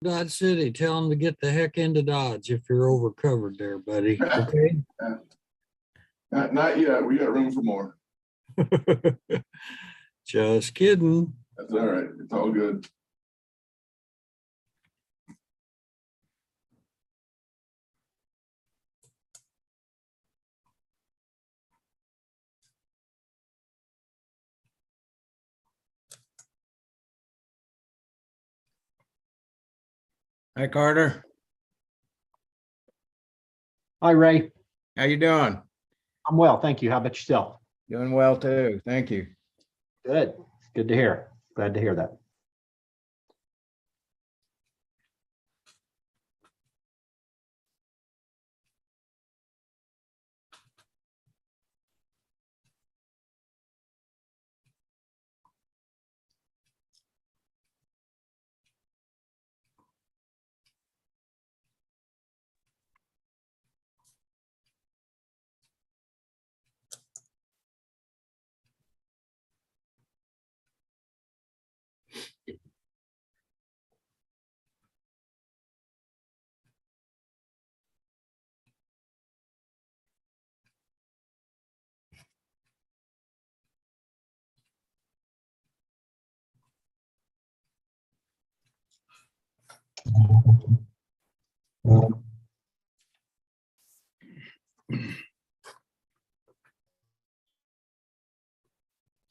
Dodge City, tell them to get the heck into Dodge if you're over covered there, buddy. Okay. Not yet. We got room for more. Just kidding. That's all right. It's all good. Hi, Carter. Hi, Ray. How you doing? I'm well, thank you. How about yourself? Doing well too. Thank you. Good. Good to hear. Glad to hear that.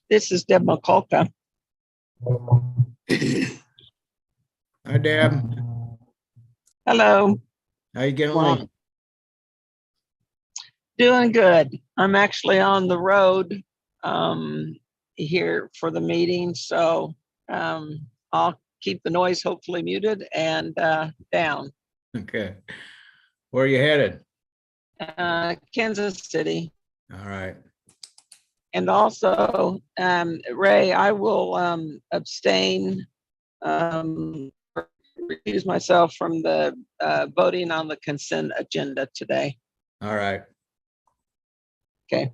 This is Deb McCulka. Hi, Deb. Hello, How you getting Morning. along? doing good. I'm actually on the road here for the meeting, so I'll keep the noise hopefully muted and down. Okay. Where are you headed? Kansas City. All right. And also, Ray, I will abstain, recuse myself from the voting on the consent agenda today. All right. Okay.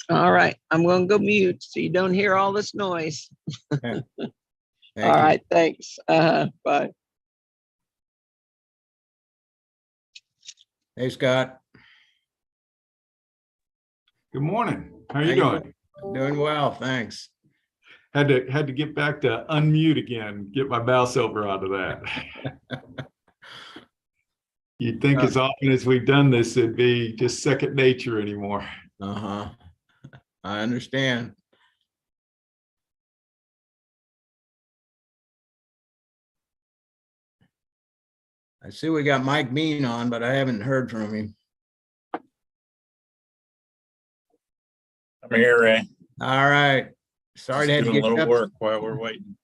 All right, I'm going to go mute so you don't hear all this noise. Thank All you. right, thanks. Bye. Hey, Scott. Good morning. How are How you you doing? Doing well, thanks. Had to get back to unmute again, get my mouse over out of that. You'd think as often as we've done this, it'd be just second nature anymore. Uh-huh. I understand. I see we got Mike Bean on, but I haven't heard from him. I'm here, Ray. All right. Sorry to have to Doing a get you little up. work while we're waiting.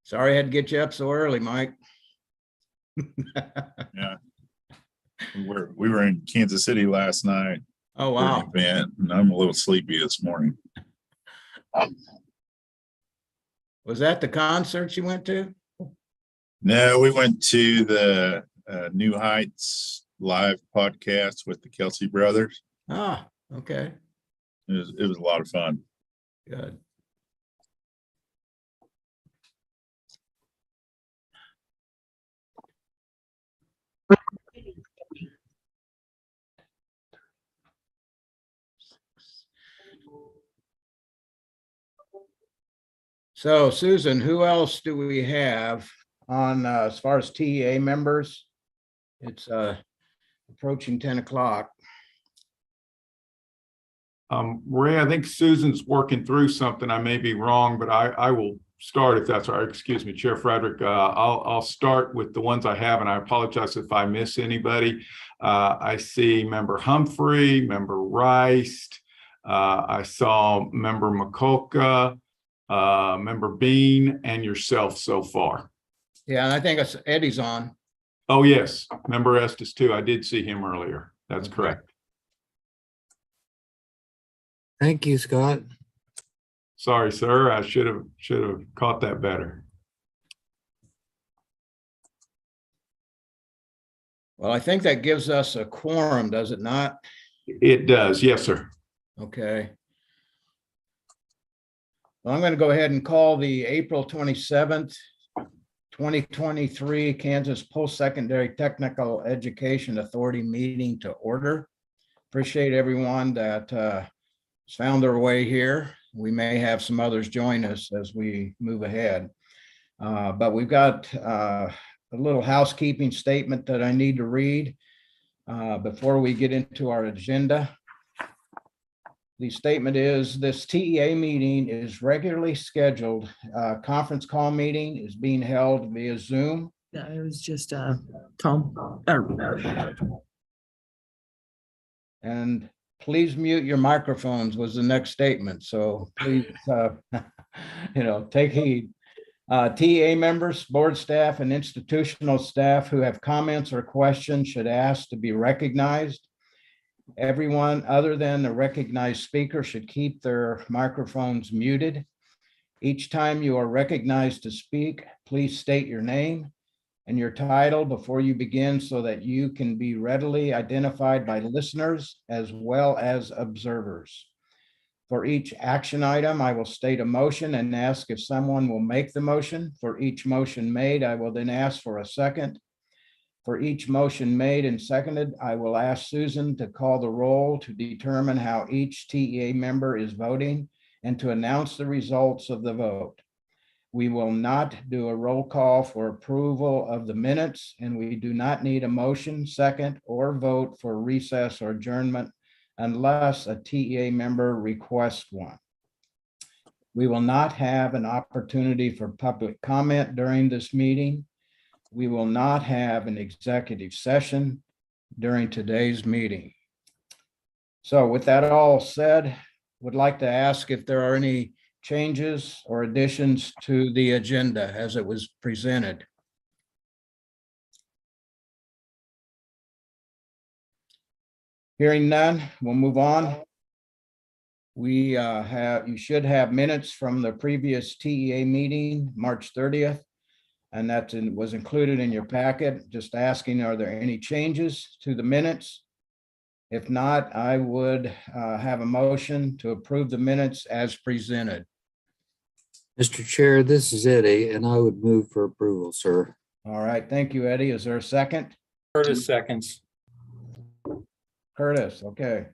Sorry I had to get you up so early, Mike. Yeah. We were in Kansas City last night Oh, for an wow. event, and I'm a little sleepy this morning. Was that the concert you went to? No, we went to the New Heights live podcast with the Kelsey brothers. Ah, okay, It was a lot of fun. good. So Susan, who else do we have on as far as TEA members? It's approaching 10 o'clock. Ray, I think Susan's working through something. I may be wrong, but I will start if that's all right. Excuse me, Chair Frederick. I'll start with the ones I have, and I apologize if I miss anybody. I see Member Humphrey, Member Rice. I saw Member McCulka, Member Bean, and yourself so far. Yeah, and I think Eddie's on. Oh, yes, Member Estes too. I did see him earlier. That's Okay. correct. Thank you, Scott. Sorry, sir. I should have caught that better. Well, I think that gives us a quorum, does it not? It does. Yes, sir. Okay. So I'm going to go ahead and call the April 27th, 2023 Kansas Post-Secondary Technical Education Authority meeting to order. Appreciate everyone that has found their way here. We may have some others join us as we move ahead. But we've got a little housekeeping statement that I need to read before we get into our agenda. The statement is, this TEA meeting is regularly scheduled. Conference call meeting is being held via Zoom. Yeah, it was just Tom. And please mute your microphones was the next statement. So please, take heed. TEA members, board staff, and institutional staff who have comments or questions should ask to be recognized. Everyone other than the recognized speaker should keep their microphones muted. Each time you are recognized to speak, please state your name and your title before you begin so that you can be readily identified by listeners as well as observers. For each action item, I will state a motion and ask if someone will make the motion. For each motion made, I will then ask for a second. For each motion made and seconded, I will ask Susan to call the roll to determine how each TEA member is voting and to announce the results of the vote. We will not do a roll call for approval of the minutes, and we do not need a motion, second, or vote for recess or adjournment unless a TEA member requests one. We will not have an opportunity for public comment during this meeting. We will not have an executive session during today's meeting. So with that all said, would like to ask if there are any changes or additions to the agenda as it was presented. Hearing none, we'll move on. You should have minutes from the previous TEA meeting, March 30th. And that was included in your packet. Just asking, are there any changes to the minutes? If not, I would have a motion to approve the minutes as presented. Mr. Chair, this is Eddie, and I would move for approval, sir. All right, thank you, Eddie. Is there a second? Curtis seconds. Curtis, okay.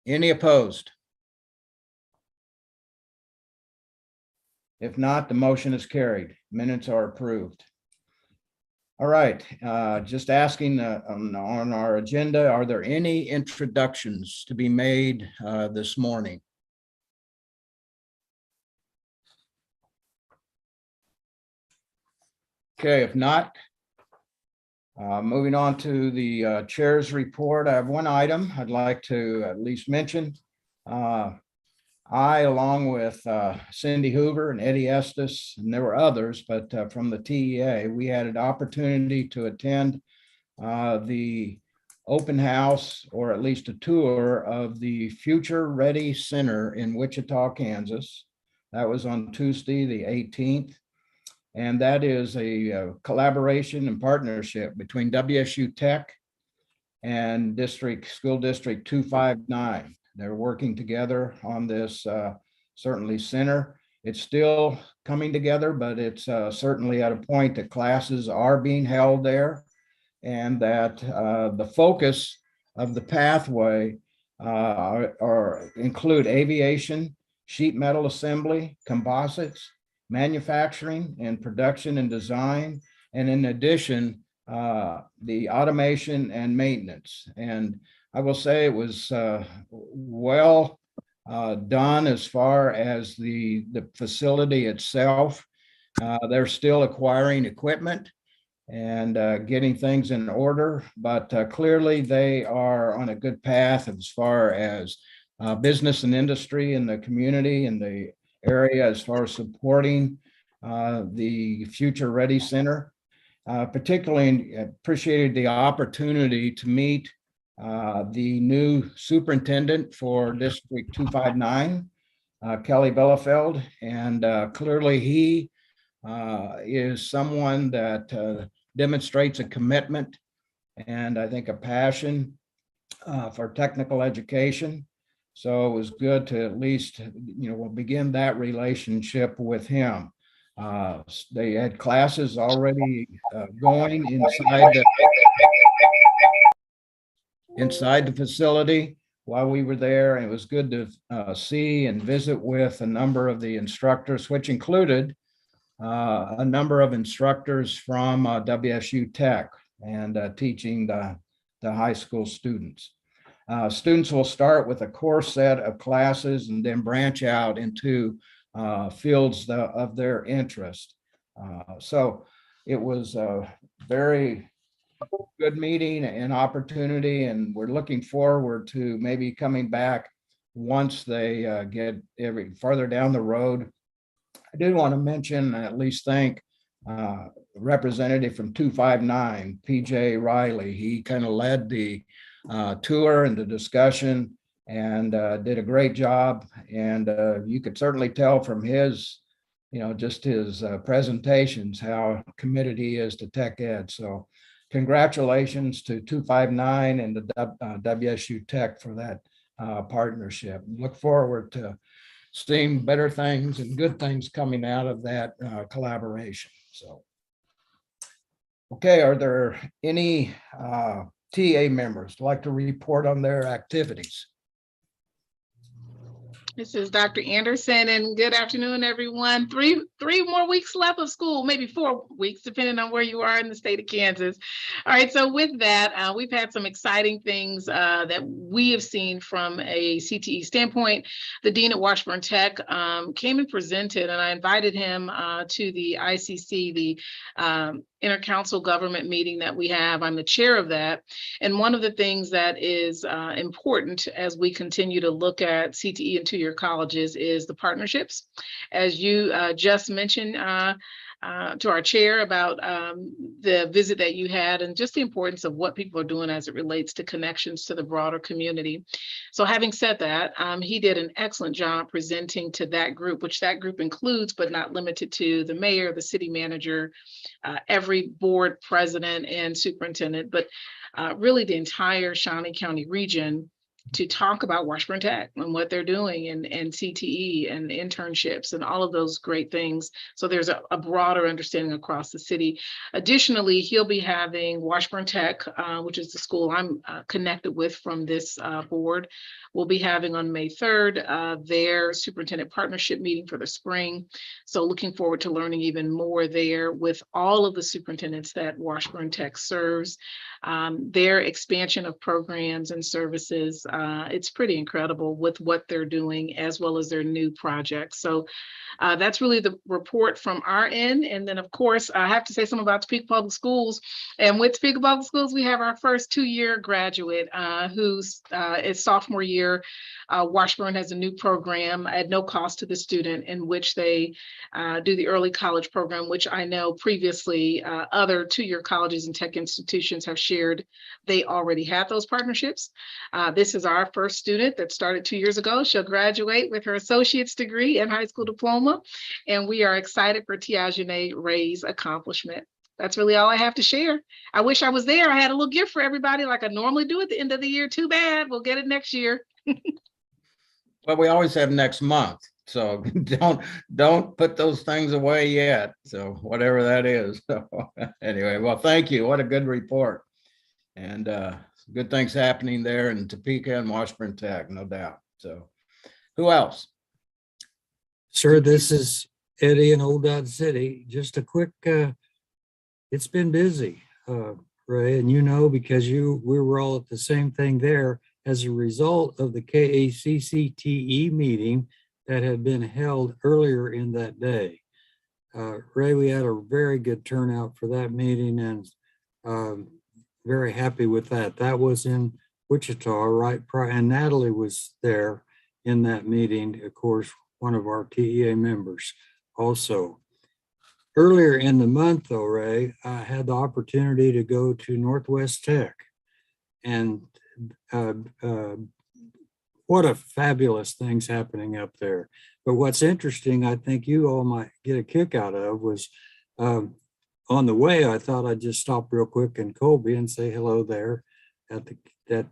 Any opposed? If not, the motion is carried. Minutes are approved. All right, just asking on our agenda, are there any introductions to be made this morning? Okay, if not, moving on to the chair's report, I have one item I'd like to at least mention. I, along with Cindy Hoover and Eddie Estes, and there were others, but from the TEA, we had an opportunity to attend the open house, or at least a tour of the Future Ready Center in Wichita, Kansas. That was on Tuesday, the 18th. And that is a collaboration and partnership between WSU Tech and School District 259. They're working together on this certainly center. It's still coming together, but it's certainly at a point that classes are being held there, and that the focus of the pathway include aviation, sheet metal assembly, composites, manufacturing and production and design, and in addition, the automation and maintenance. And I will say it was well done as far as the facility itself. They're still acquiring equipment and getting things in order, but clearly they are on a good path as far as business and industry in the community and the area as far as supporting the Future Ready Center. Particularly appreciated the opportunity to meet the new superintendent for District 259, Kelly Bielefeld, and clearly he is someone that demonstrates a commitment and I think a passion for technical education. So it was good to at least, we'll begin that relationship with him. They had classes already going inside the facility while we were there. And it was good to see and visit with a number of the instructors, which included a number of instructors from WSU Tech and teaching the high school students. Students will start with a core set of classes and then branch out into fields of their interest. So it was a very good meeting and opportunity, and we're looking forward to maybe coming back once they get farther down the road. I did want to mention, at least thank representative from 259, PJ Riley. He kind of led the tour and the discussion and did a great job. And you could certainly tell from his, just his presentations how committed he is to tech ed. So congratulations to 259 and the WSU Tech for that partnership. Look forward to seeing better things and good things coming out of that collaboration. So, okay, are there any TA members who'd like to report on their activities? This is Dr. Anderson, and good afternoon, everyone. Three more weeks left of school, maybe 4 weeks, depending on where you are in the state of Kansas. All right, so with that, we've had some exciting things that we have seen from a CTE standpoint. The dean at Washburn Tech came and presented, and I invited him to the ICC, the intercouncil government meeting that we have. I'm the chair of that. And one of the things that is important as we continue to look at CTE and two-year colleges is the partnerships. As you just mentioned to our chair about the visit that you had and just the importance of what people are doing as it relates to connections to the broader community. So having said that, he did an excellent job presenting to that group, which that group includes, but not limited to, the mayor, the city manager, every board president and superintendent, but really the entire Shawnee County region, to talk about Washburn Tech and what they're doing and CTE and internships and all of those great things. So there's a broader understanding across the city. Additionally, he'll be having Washburn Tech, which is the school I'm connected with from this board. We'll be having on May 3rd their superintendent partnership meeting for the spring. So looking forward to learning even more there with all of the superintendents that Washburn Tech serves. Their expansion of programs and services, it's pretty incredible with what they're doing as well as their new projects. So that's really the report from our end. And then of course, I have to say something about Topeka Public Schools. And with Topeka Public Schools, we have our first two-year graduate who's is sophomore year. Washburn has a new program at no cost to the student in which they do the early college program, which I know previously other two-year colleges and tech institutions have shared. They already have those partnerships. This is our first student that started 2 years ago. She'll graduate with her associate's degree and high school diploma. And we are excited for Tiajanay Ray's accomplishment. That's really all I have to share. I wish I was there. I had a little gift for everybody like I normally do at the end of the year. Too bad. We'll get it next year. Well, we always have next month. So don't put those things away yet. So whatever that is. So anyway, well, thank you. What a good report. And good things happening there in Topeka and Washburn Tech, no doubt. So who else? Sir, this is Eddie in Old Dodge City. Just a quick, it's been busy, Ray, and because we were all at the same thing there as a result of the KACCTE meeting that had been held earlier in that day. Ray, we had a very good turnout for that meeting and very happy with that. That was in Wichita, right? And Natalie was there in that meeting, of course, one of our TEA members also. Earlier in the month, though, Ray, I had the opportunity to go to Northwest Tech, and what a fabulous things happening up there. But what's interesting, I think you all might get a kick out of, was on the way, I thought I'd just stop real quick in Colby and say hello there at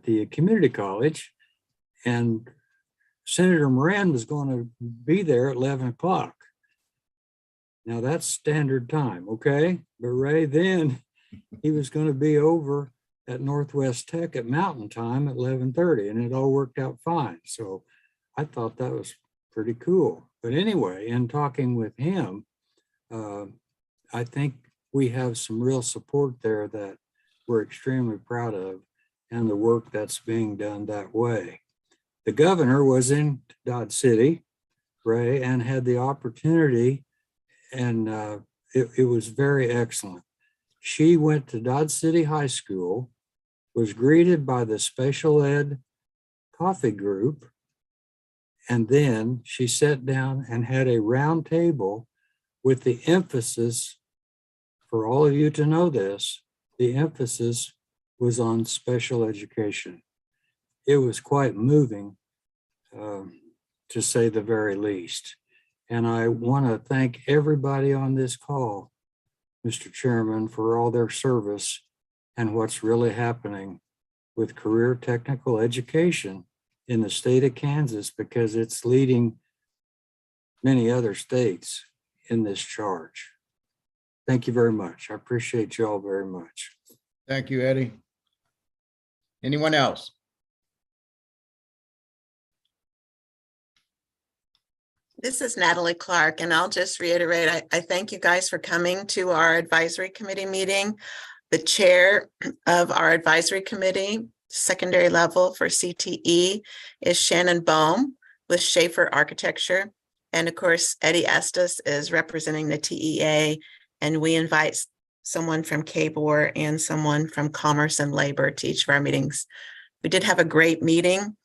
the community college. And Senator Moran was going to be there at 11 o'clock. Now that's standard time, okay? But Ray, then he was going to be over at Northwest Tech at Mountain Time at 11:30, and it all worked out fine. So I thought that was pretty cool. But anyway, in talking with him, I think we have some real support there that we're extremely proud of, and the work that's being done that way. The governor was in Dodge City, Ray, and had the opportunity, and it was very excellent. She went to Dodge City High School, was greeted by the special ed coffee group, and then she sat down and had a round table with the emphasis, for all of you to know this, the emphasis was on special education. It was quite moving, to say the very least. And I want to thank everybody on this call, Mr. Chairman, for all their service and what's really happening with career technical education in the state of Kansas, because it's leading many other states in this charge. Thank you very much. I appreciate you all very much. Thank you, Eddie. Anyone else? This is Natalie Clark, and I'll just reiterate, I thank you guys for coming to our advisory committee meeting. The chair of our advisory committee, secondary level for CTE, is Shannon Bohm with Schaefer Architecture. And of course, Eddie Estes is representing the TEA, and we invite someone from KBOR and someone from Commerce and Labor to each of our meetings. We did have a great meeting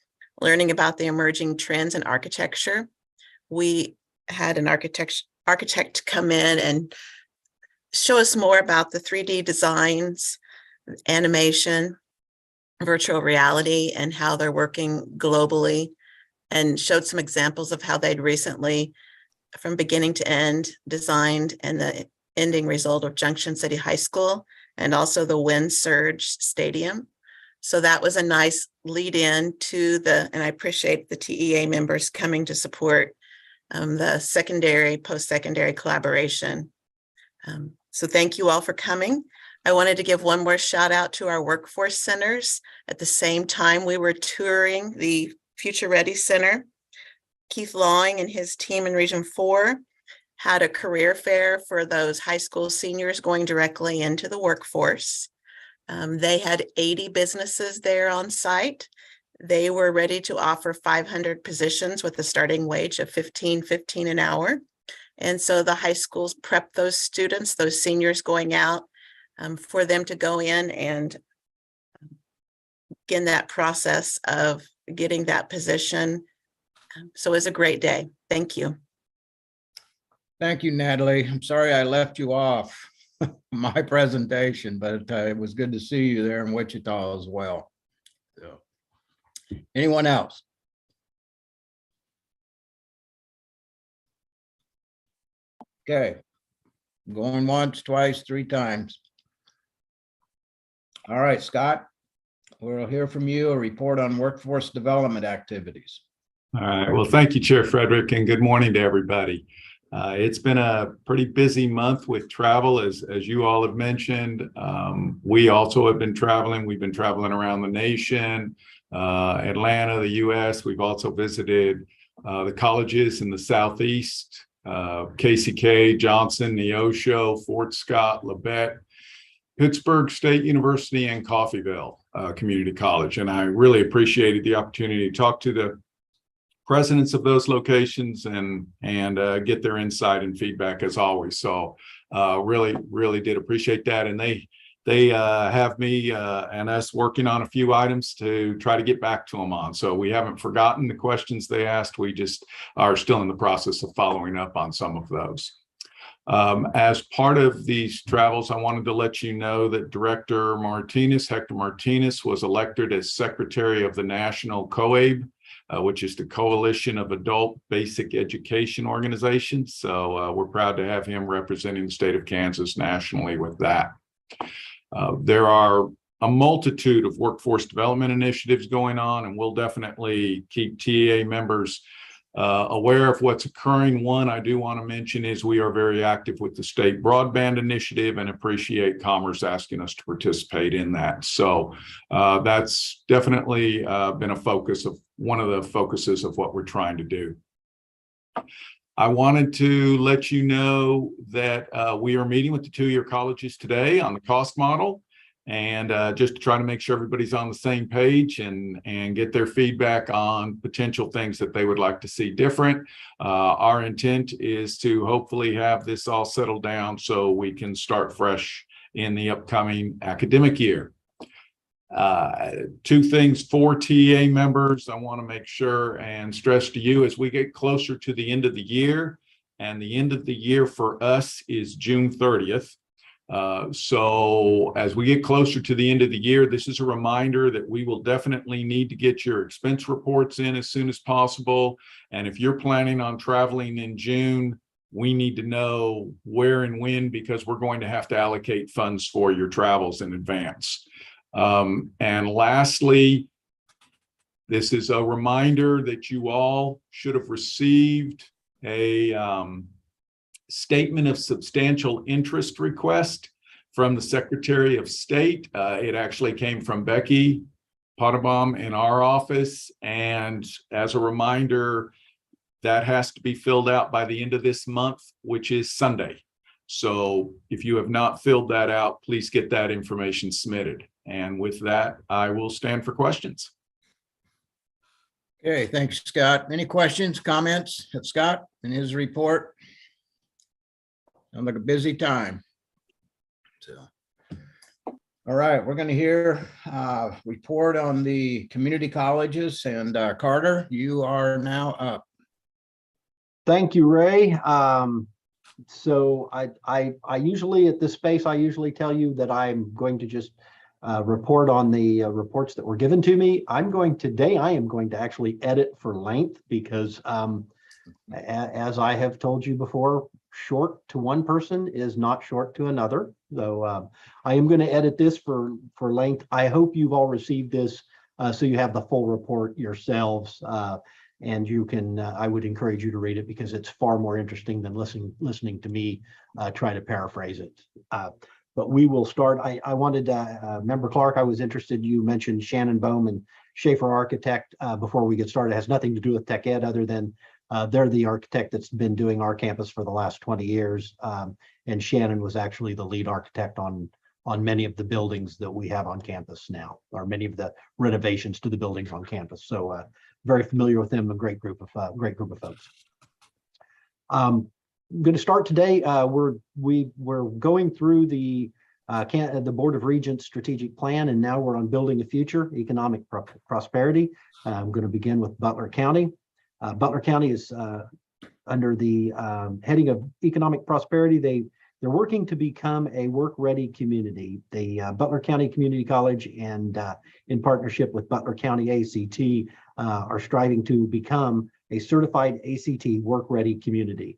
learning about the emerging trends in architecture. We had an architect come in and show us more about the 3D designs, animation, virtual reality, and how they're working globally, and showed some examples of how they'd recently, from beginning to end, designed and the ending result of Junction City High School and also the Wind Surge Stadium. So that was a nice lead in to and I appreciate the TEA members coming to support the secondary, post-secondary collaboration. So thank you all for coming. I wanted to give one more shout out to our workforce centers. At the same time, we were touring the Future Ready Center. Keith Lawing and his team in Region 4 had a career fair for those high school seniors going directly into the workforce. They had 80 businesses there on site. They were ready to offer 500 positions with a starting wage of $15.15 an hour. And so the high schools prepped those students, those seniors going out, for them to go in and begin that process of getting that position. So it was a great day. Thank you. Thank you, Natalie. I'm sorry I left you off my presentation, but it was good to see you there in Wichita as well. So, anyone else? Okay, going once, twice, three times. All right, Scott, we'll hear from you, a report on workforce development activities. All right. Well, thank you, Chair Frederick, and good morning to everybody. It's been a pretty busy month with travel, as you all have mentioned. We also have been traveling. We've been traveling around the nation, Atlanta, the U.S. We've also visited the colleges in the Southeast, KCK, Johnson, Neosho, Fort Scott, Labette, Pittsburgh State University, and Coffeyville Community College. And I really appreciated the opportunity to talk to the presidents of those locations and get their insight and feedback as always. So really did appreciate that. And they have me and us working on a few items to try to get back to them on. So we haven't forgotten the questions they asked. We just are still in the process of following up on some of those. As part of these travels, I wanted to let you know that Director Hector Martinez, was elected as Secretary of the National COABE, which is the Coalition of Adult Basic Education Organizations. So we're proud to have him representing the state of Kansas nationally with that. There are a multitude of workforce development initiatives going on, and we'll definitely keep TEA members aware of what's occurring. One I do want to mention is we are very active with the state broadband initiative and appreciate Commerce asking us to participate in that. So that's definitely been a focus of one of the focuses of what we're trying to do. I wanted to let you know that we are meeting with the two-year colleges today on the cost model, and just to try to make sure everybody's on the same page and get their feedback on potential things that they would like to see different. Our intent is to hopefully have this all settled down so we can start fresh in the upcoming academic year. Two things for TEA members I want to make sure and stress to you as we get closer to the end of the year, and the end of the year for us is June 30th. So as we get closer to the end of the year, this is a reminder that we will definitely need to get your expense reports in as soon as possible. And if you're planning on traveling in June, we need to know where and when, because we're going to have to allocate funds for your travels in advance. And lastly, this is a reminder that you all should have received a statement of substantial interest request from the Secretary of State. It actually came from Becky Pottebaum in our office. And as a reminder, that has to be filled out by the end of this month, which is Sunday. So if you have not filled that out, please get that information submitted. And with that, I will stand for questions. Okay, thanks, Scott. Any questions, comments of Scott in his report? Sounds like a busy time. So, all right, we're going to hear a report on the community colleges, and Carter, you are now up. Thank you, Ray. So I usually at this space, I usually tell you that I'm going to just report on the reports that were given to me. I am going to actually edit for length because as I have told you before, short to one person is not short to another. So I am going to edit this for length. I hope you've all received this so you have the full report yourselves. And you can, I would encourage you to read it because it's far more interesting than listening to me try to paraphrase it. But we will start. I wanted, Member Clark, I was interested, you mentioned Shannon Bohm and Schaefer Architect before we get started. It has nothing to do with tech ed other than they're the architect that's been doing our campus for the last 20 years. And Shannon was actually the lead architect on many of the buildings that we have on campus now, or many of the renovations to the buildings on campus. So very familiar with them, a great group of folks. I'm going to start today. We're going through the Board of Regents strategic plan, and now we're on building a future economic prosperity. I'm going to begin with Butler County. Butler County is under the heading of economic prosperity. They're working to become a work-ready community. The Butler County Community College and in partnership with Butler County ACT are striving to become a certified ACT work-ready community.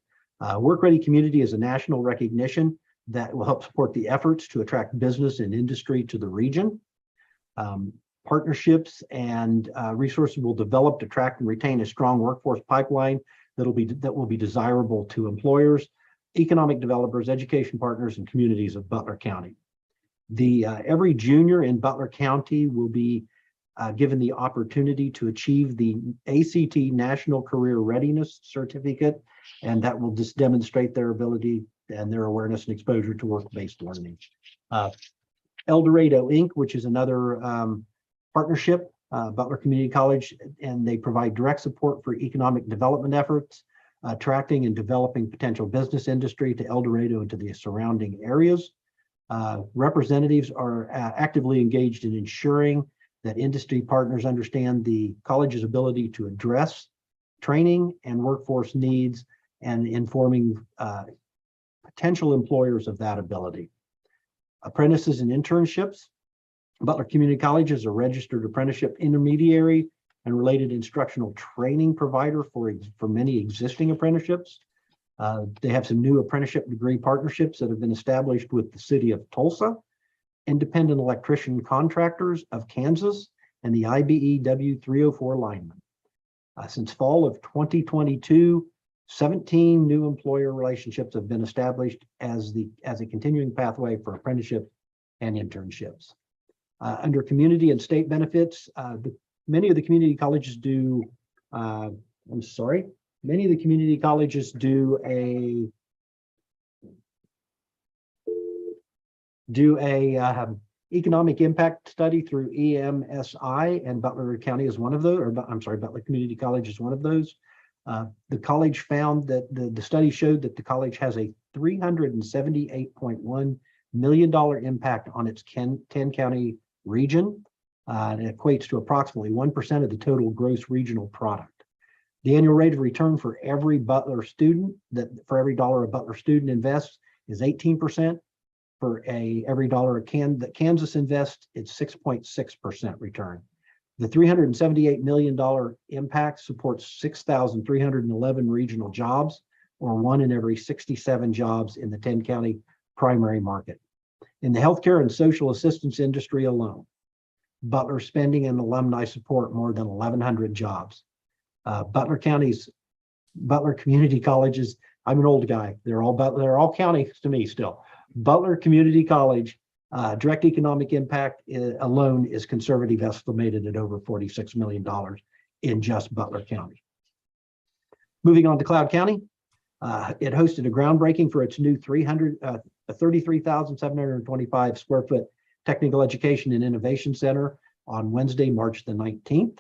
Work-ready community is a national recognition that will help support the efforts to attract business and industry to the region. Partnerships and resources will develop to attract and retain a strong workforce pipeline that will be desirable to employers, economic developers, education partners, and communities of Butler County. Every junior in Butler County will be given the opportunity to achieve the ACT National Career Readiness Certificate, and that will just demonstrate their ability and their awareness and exposure to work-based learning. El Dorado Inc., which is another partnership, Butler Community College, and they provide direct support for economic development efforts, attracting and developing potential business industry to El Dorado and to the surrounding areas. Representatives are actively engaged in ensuring that industry partners understand the college's ability to address training and workforce needs and informing potential employers of that ability. Apprentices and internships. Butler Community College is a registered apprenticeship intermediary and related instructional training provider for many existing apprenticeships. They have some new apprenticeship degree partnerships that have been established with the city of Tulsa Independent Electrician Contractors of Kansas, and the IBEW 304 lineman. Since fall of 2022, 17 new employer relationships have been established as a continuing pathway for apprenticeship and internships. Under community and state benefits, many of the community colleges do, many of the community colleges do a economic impact study through EMSI, and Butler County is one of those, or I'm sorry, Butler Community College is one of those. The college found that the study showed that the college has a $378.1 million impact on its 10 county region. And it equates to approximately 1% of the total gross regional product. The annual rate of return for every Butler student, for every dollar a Butler student invests, is 18%. For every dollar that Kansas invests, it's 6.6% return. The $378 million impact supports 6,311 regional jobs, or 1 in every 67 jobs in the 10 county primary market. In the healthcare and social assistance industry alone, Butler spending and alumni support more than 1,100 jobs. Butler Community Colleges, I'm an old guy, they're all counties to me still. Butler Community College, direct economic impact alone is conservative estimated at over $46 million in just Butler County. Moving on to Cloud County, it hosted a groundbreaking for its new 33,725 square foot Technical Education and Innovation Center on Wednesday, March 29th.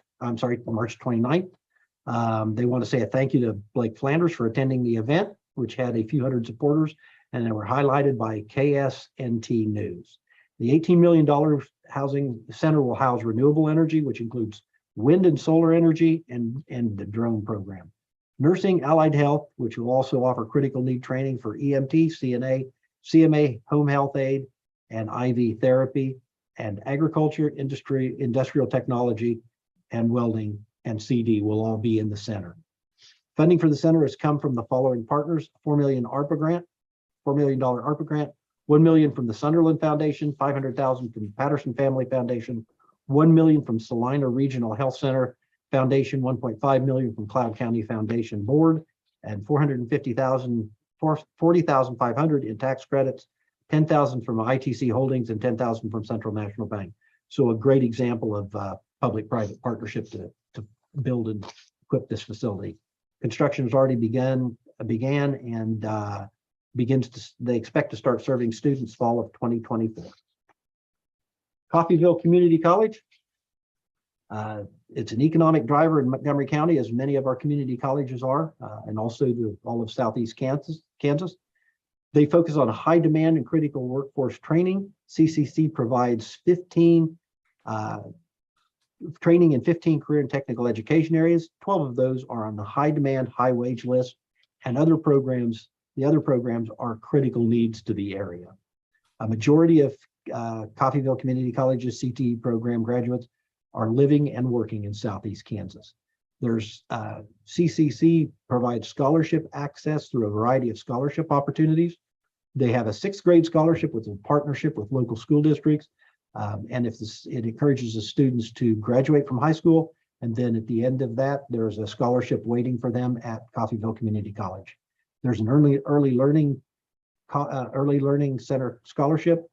They want to say a thank you to Blake Flanders for attending the event, which had a few hundred supporters, and they were highlighted by KSNT News. The $18 million housing center will house renewable energy, which includes wind and solar energy, and the drone program. Nursing, allied health, which will also offer critical need training for EMT, CNA, CMA, home health aid, and IV therapy, and agriculture, industrial technology, and welding, and CD will all be in the center. Funding for the center has come from the following partners: $4 million ARPA grant, $1 million from the Sunderland Foundation, $500,000 from the Patterson Family Foundation, $1 million from Salina Regional Health Center Foundation, $1.5 million from Cloud County Foundation Board, and $40,500 in tax credits, $10,000 from ITC Holdings, and $10,000 from Central National Bank. So a great example of public-private partnership to build and equip this facility. Construction has already began and they expect to start serving students fall of 2024. Coffeyville Community College. It's an economic driver in Montgomery County, as many of our community colleges are, and also all of Southeast Kansas. They focus on high demand and critical workforce training. CCC provides training in 15 career and technical education areas. 12 of those are on the high demand, high wage list, and the other programs are critical needs to the area. A majority of Coffeyville Community College's CTE program graduates are living and working in Southeast Kansas. There's CCC provides scholarship access through a variety of scholarship opportunities. They have a 6th grade scholarship with a partnership with local school districts. And it encourages the students to graduate from high school. And then at the end of that, there's a scholarship waiting for them at Coffeyville Community College. There's an early learning center scholarship.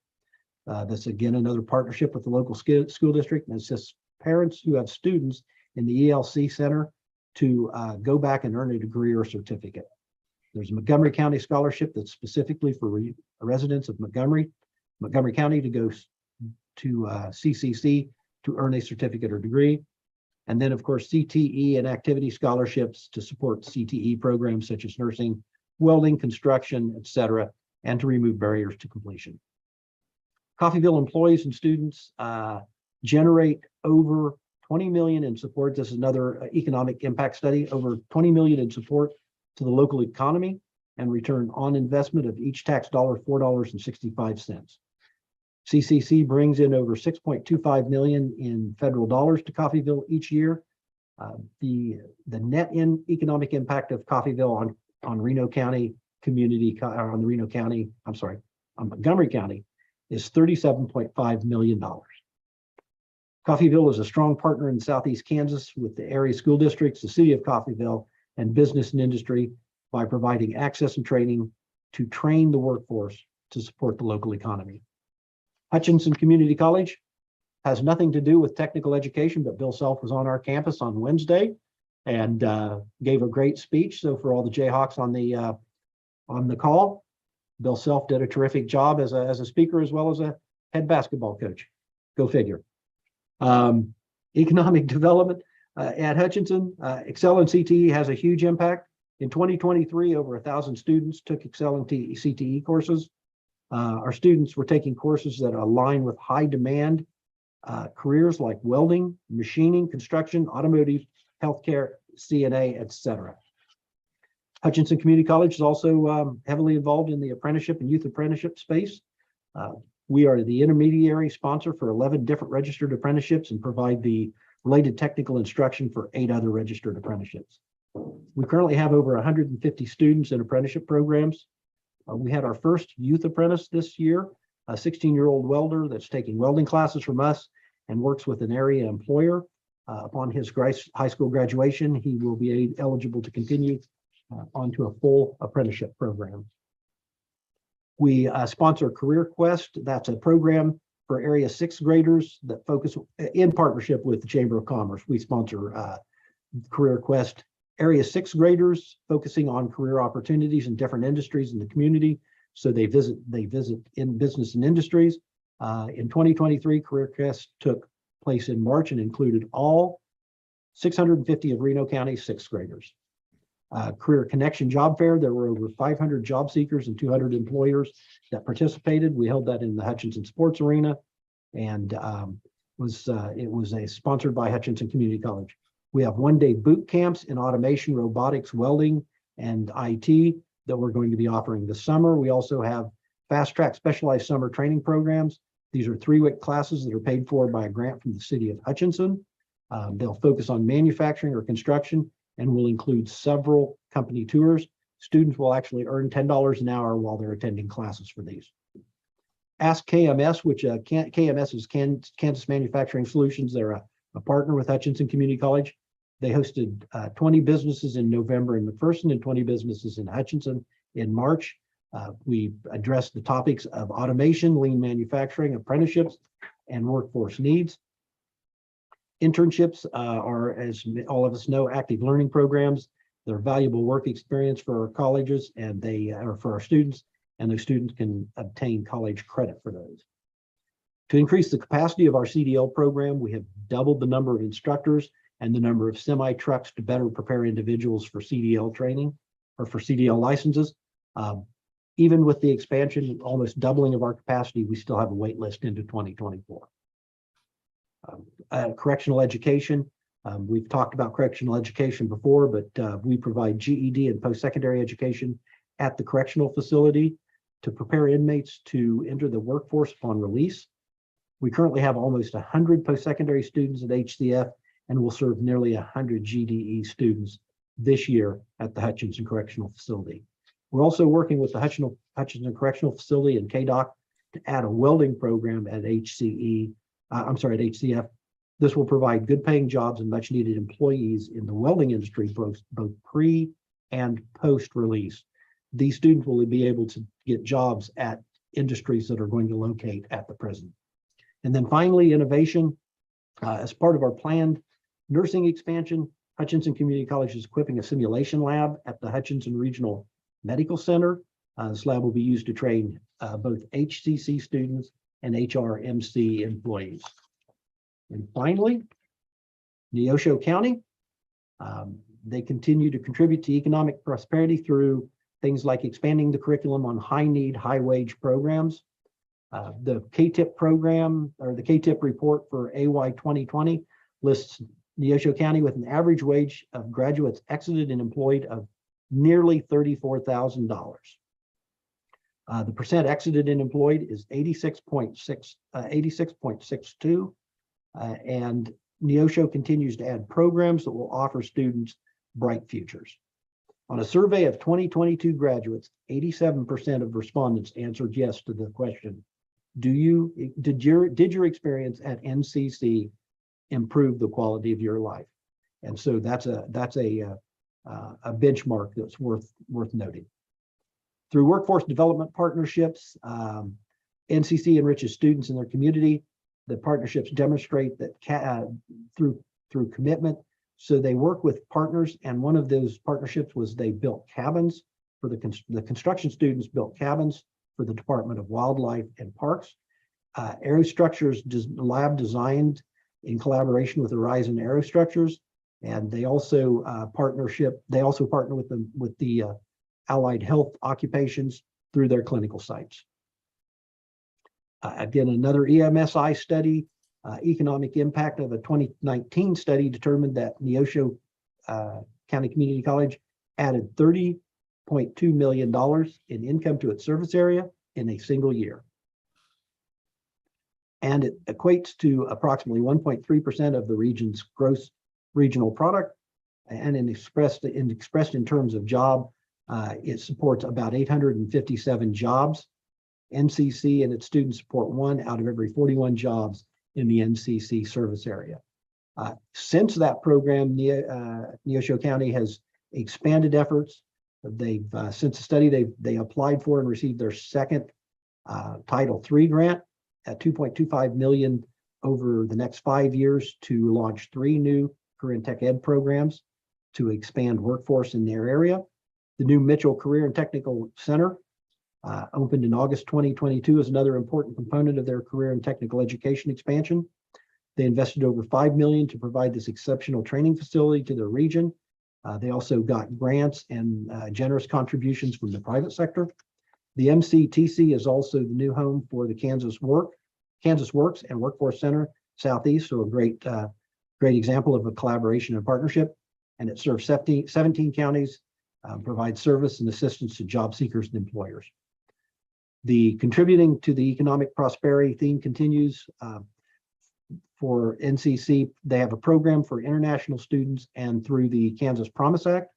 That's again another partnership with the local school district, and assists parents who have students in the ELC center to go back and earn a degree or certificate. There's a Montgomery County scholarship that's specifically for residents of Montgomery County to go to CCC to earn a certificate or degree. And then, of course, CTE and activity scholarships to support CTE programs such as nursing, welding, construction, etc., and to remove barriers to completion. Coffeyville employees and students generate over 20 million in support. This is another economic impact study, over 20 million in support to the local economy, and return on investment of each tax dollar $4.65. CCC brings in over 6.25 million in federal dollars to Coffeyville each year. The net economic impact of Coffeyville on Montgomery County is $37.5 million. Coffeyville is a strong partner in Southeast Kansas with the area school districts, the city of Coffeyville, and business and industry by providing access and training to train the workforce to support the local economy. Hutchinson Community College has nothing to do with technical education, but Bill Self was on our campus on Wednesday and gave a great speech. So for all the Jayhawks on the call, Bill Self did a terrific job as a speaker as well as a head basketball coach. Go figure. Economic development at Hutchinson, Excel in CTE has a huge impact. In 2023, over 1,000 students took Excel and CTE courses. Our students were taking courses that align with high demand careers like welding, machining, construction, automotive, healthcare, CNA, etc. Hutchinson Community College is also heavily involved in the apprenticeship and youth apprenticeship space. We are the intermediary sponsor for 11 different registered apprenticeships and provide the related technical instruction for 8 other registered apprenticeships. We currently have over 150 students in apprenticeship programs. We had our first youth apprentice this year, a 16-year-old welder that's taking welding classes from us and works with an area employer. Upon his high school graduation, he will be eligible to continue onto a full apprenticeship program. We sponsor Career Quest. That's a program for area 6th graders that focus in partnership with the Chamber of Commerce. We sponsor Career Quest area 6th graders focusing on career opportunities in different industries in the community. So they visit in business and industries. In 2023, Career Quest took place in March and included all 650 of Reno County's 6th graders. Career Connection Job Fair, there were over 500 job seekers and 200 employers that participated. We held that in the Hutchinson Sports Arena, and it was sponsored by Hutchinson Community College. We have one-day boot camps in automation, robotics, welding, and IT that we're going to be offering this summer. We also have fast-track specialized summer training programs. These are 3-week classes that are paid for by a grant from the city of Hutchinson. They'll focus on manufacturing or construction and will include several company tours. Students will actually earn $10 an hour while they're attending classes for these. Ask KMS, which KMS is Kansas Manufacturing Solutions. They're a partner with Hutchinson Community College. They hosted 20 businesses in November in McPherson and 20 businesses in Hutchinson in March. We addressed the topics of automation, lean manufacturing, apprenticeships, and workforce needs. Internships are, as all of us know, active learning programs. They're valuable work experience for our colleges and they are for our students, and those students can obtain college credit for those. To increase the capacity of our CDL program, we have doubled the number of instructors and the number of semi-trucks to better prepare individuals for CDL training or for CDL licenses. Even with the expansion, almost doubling of our capacity, we still have a wait list into 2024. Correctional education. We've talked about correctional education before, but we provide GED and post-secondary education at the correctional facility to prepare inmates to enter the workforce upon release. We currently have almost 100 post-secondary students at HCF and will serve nearly 100 GDE students this year at the Hutchinson Correctional Facility. We're also working with the Hutchinson Correctional Facility and KDOC to add a welding program at HCF. This will provide good paying jobs and much needed employees in the welding industry, both pre and post release. These students will be able to get jobs at industries that are going to locate at the prison. And then finally, innovation. As part of our planned nursing expansion, Hutchinson Community College is equipping a simulation lab at the Hutchinson Regional Medical Center. This lab will be used to train both HCC students and HRMC employees. And finally, Neosho County, they continue to contribute to economic prosperity through things like expanding the curriculum on high-need, high-wage programs. The KTIP program, or the KTIP report for AY 2020, lists Neosho County with an average wage of graduates exited and employed of nearly $34,000. The percent exited and employed is 86.62. And Neosho continues to add programs that will offer students bright futures. On a survey of 2022 graduates, 87% of respondents answered yes to the question, did your experience at NCC improve the quality of your life? And so that's a benchmark that's worth noting. Through workforce development partnerships, NCC enriches students in their community. The partnerships demonstrate that through commitment. So they work with partners, and one of those partnerships was they built cabins for the construction students built cabins for the Department of Wildlife and Parks. Aerostructures lab designed in collaboration with Horizon Aerostructures, and they also partner with the allied health occupations through their clinical sites. Again, another EMSI study, economic impact of a 2019 study determined that Neosho County Community College added $30.2 million in income to its service area in a single year. And it equates to approximately 1.3% of the region's gross regional product. And expressed in terms of job, it supports about 857 jobs. NCC and its students support 1 out of every 41 jobs in the NCC service area. Since that program, Neosho County has expanded efforts. They've since the study, they applied for and received their second Title III grant at $2.25 million over the next 5 years to launch 3 new career and tech ed programs to expand workforce in their area. The new Mitchell Career and Technical Center opened in August 2022 is another important component of their career and technical education expansion. They invested over $5 million to provide this exceptional training facility to their region. They also got grants and generous contributions from the private sector. The MCTC is also the new home for the Kansas Works and Workforce Center Southeast, so a great example of a collaboration and partnership. And it serves 17 counties, provides service and assistance to job seekers and employers. The contributing to the economic prosperity theme continues. For NCC, they have a program for international students, and through the Kansas Promise Act.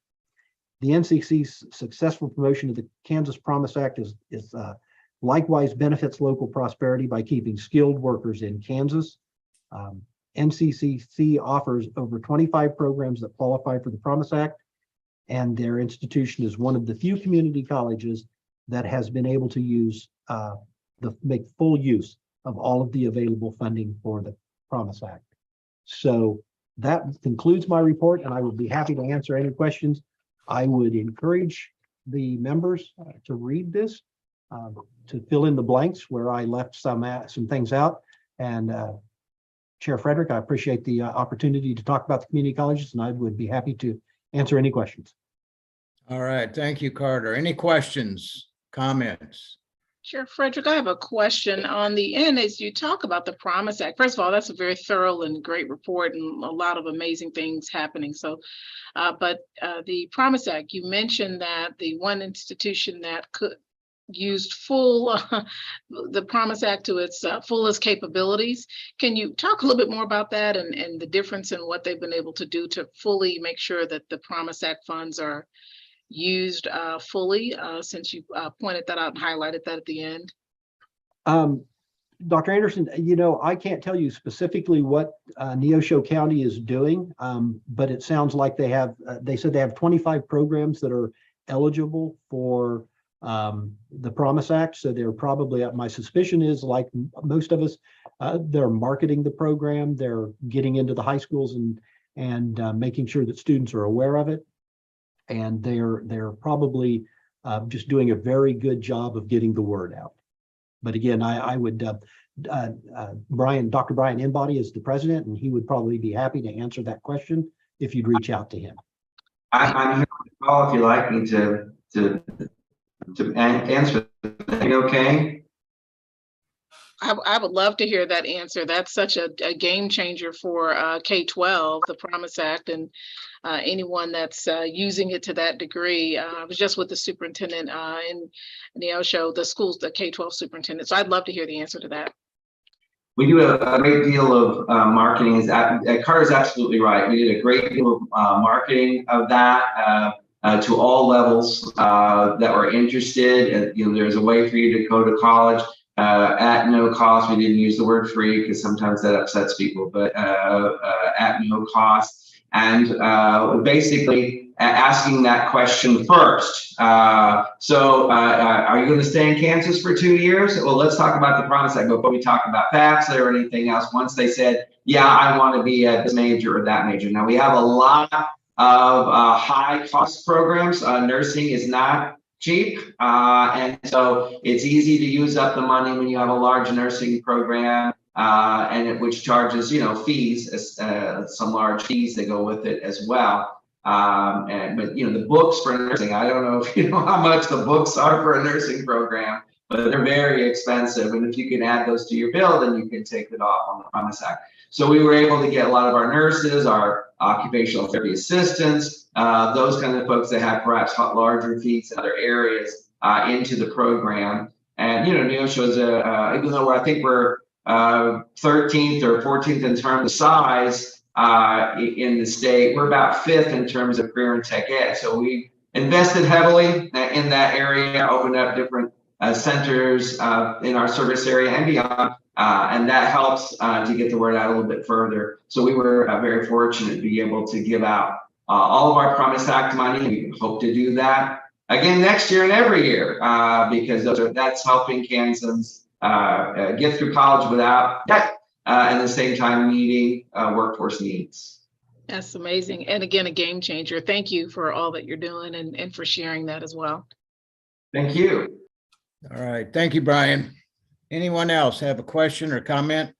The NCC's successful promotion of the Kansas Promise Act is likewise benefits local prosperity by keeping skilled workers in Kansas. NCCC offers over 25 programs that qualify for the Promise Act, and their institution is one of the few community colleges that has been able to make full use of all of the available funding for the Promise Act. So that concludes my report, and I would be happy to answer any questions. I would encourage the members to read this, to fill in the blanks where I left some things out. And Chair Frederick, I appreciate the opportunity to talk about the community colleges, and I would be happy to answer any questions. All right, thank you, Carter. Any questions, comments? Chair Frederick, I have a question on the end as you talk about the Promise Act. First of all, that's a very thorough and great report and a lot of amazing things happening. So, but the Promise Act, you mentioned that the one institution that used the Promise Act to its fullest capabilities. Can you talk a little bit more about that and the difference in what they've been able to do to fully make sure that the Promise Act funds are used fully, since you pointed that out and highlighted that at the end? Dr. Anderson, I can't tell you specifically what Neosho County is doing, but it sounds like they said they have 25 programs that are eligible for the Promise Act. So they're probably, my suspicion is, like most of us, they're marketing the program, they're getting into the high schools and making sure that students are aware of it. And they're probably just doing a very good job of getting the word out. But again, I would, Dr. Brian Inbody is the president, and he would probably be happy to answer that question if you'd reach out to him. I'm here to call if you'd like me to answer. Okay. I would love to hear that answer. That's such a game changer for K-12, the Promise Act, and anyone that's using it to that degree. I was just with the superintendent in Neosho, the schools, the K-12 superintendent. So I'd love to hear the answer to that. We do a great deal of marketing. Carter's absolutely right. We did a great deal of marketing of that to all levels that were interested. There's a way for you to go to college. at no cost. We didn't use the word free because sometimes that upsets people, but at no cost. And basically asking that question first. Are you going to stay in Kansas for 2 years? Well, let's talk about the Promise Act before we talk about FAFSA or anything else. Once they said, yeah, I want to be at this major or that major. Now we have a lot of high cost programs. Nursing is not cheap. And so it's easy to use up the money when you have a large nursing program which charges, fees, some large fees that go with it as well. But the books for nursing, I don't know if you know how much the books are for a nursing program, but they're very expensive. And if you can add those to your bill, then you can take it off on the Promise Act. So we were able to get a lot of our nurses, our occupational therapy assistants, those kind of folks that have perhaps larger fees in other areas into the program. And, Neosho is even though I think we're 13th or 14th in terms of size in the state, we're about 5th in terms of career and tech ed. So we invested heavily in that area, opened up different centers in our service area and beyond. And that helps to get the word out a little bit further. So we were very fortunate to be able to give out all of our Promise Act money. We hope to do that again next year and every year because that's helping Kansans get through college without debt and at the same time meeting workforce needs. That's amazing. And again, a game changer. Thank you for all that you're doing and for sharing that as well. Thank you. All right. Thank you, Brian. Anyone else have a question or comment?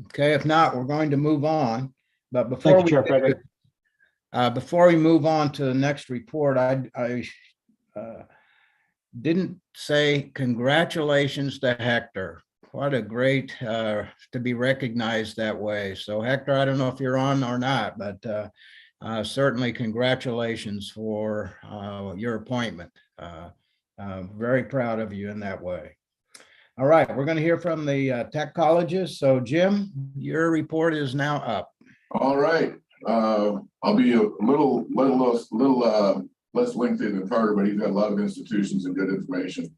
Okay, if not, we're going to move on. But before we move on to the next report, I didn't say congratulations to Hector. What a great to be recognized that way. So Hector, I don't know if you're on or not, but certainly congratulations for your appointment. Very proud of you in that way. All right, we're going to hear from the tech colleges. So Jim, your report is now up. All right. I'll be a little less lengthy than Carter, but he's got a lot of institutions and good information.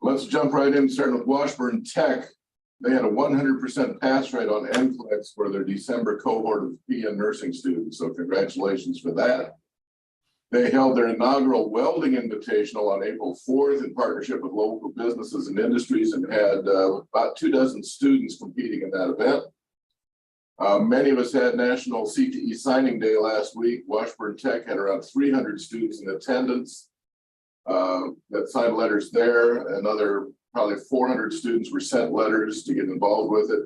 Let's jump right in, starting with Washburn Tech. They had a 100% pass rate on NCLEX for their December cohort of PN nursing students. So congratulations for that. They held their inaugural welding invitational on April 4th in partnership with local businesses and industries and had about 24 students competing in that event. Many of us had National CTE Signing Day last week. Washburn Tech had around 300 students in attendance that signed letters there. Another probably 400 students were sent letters to get involved with it.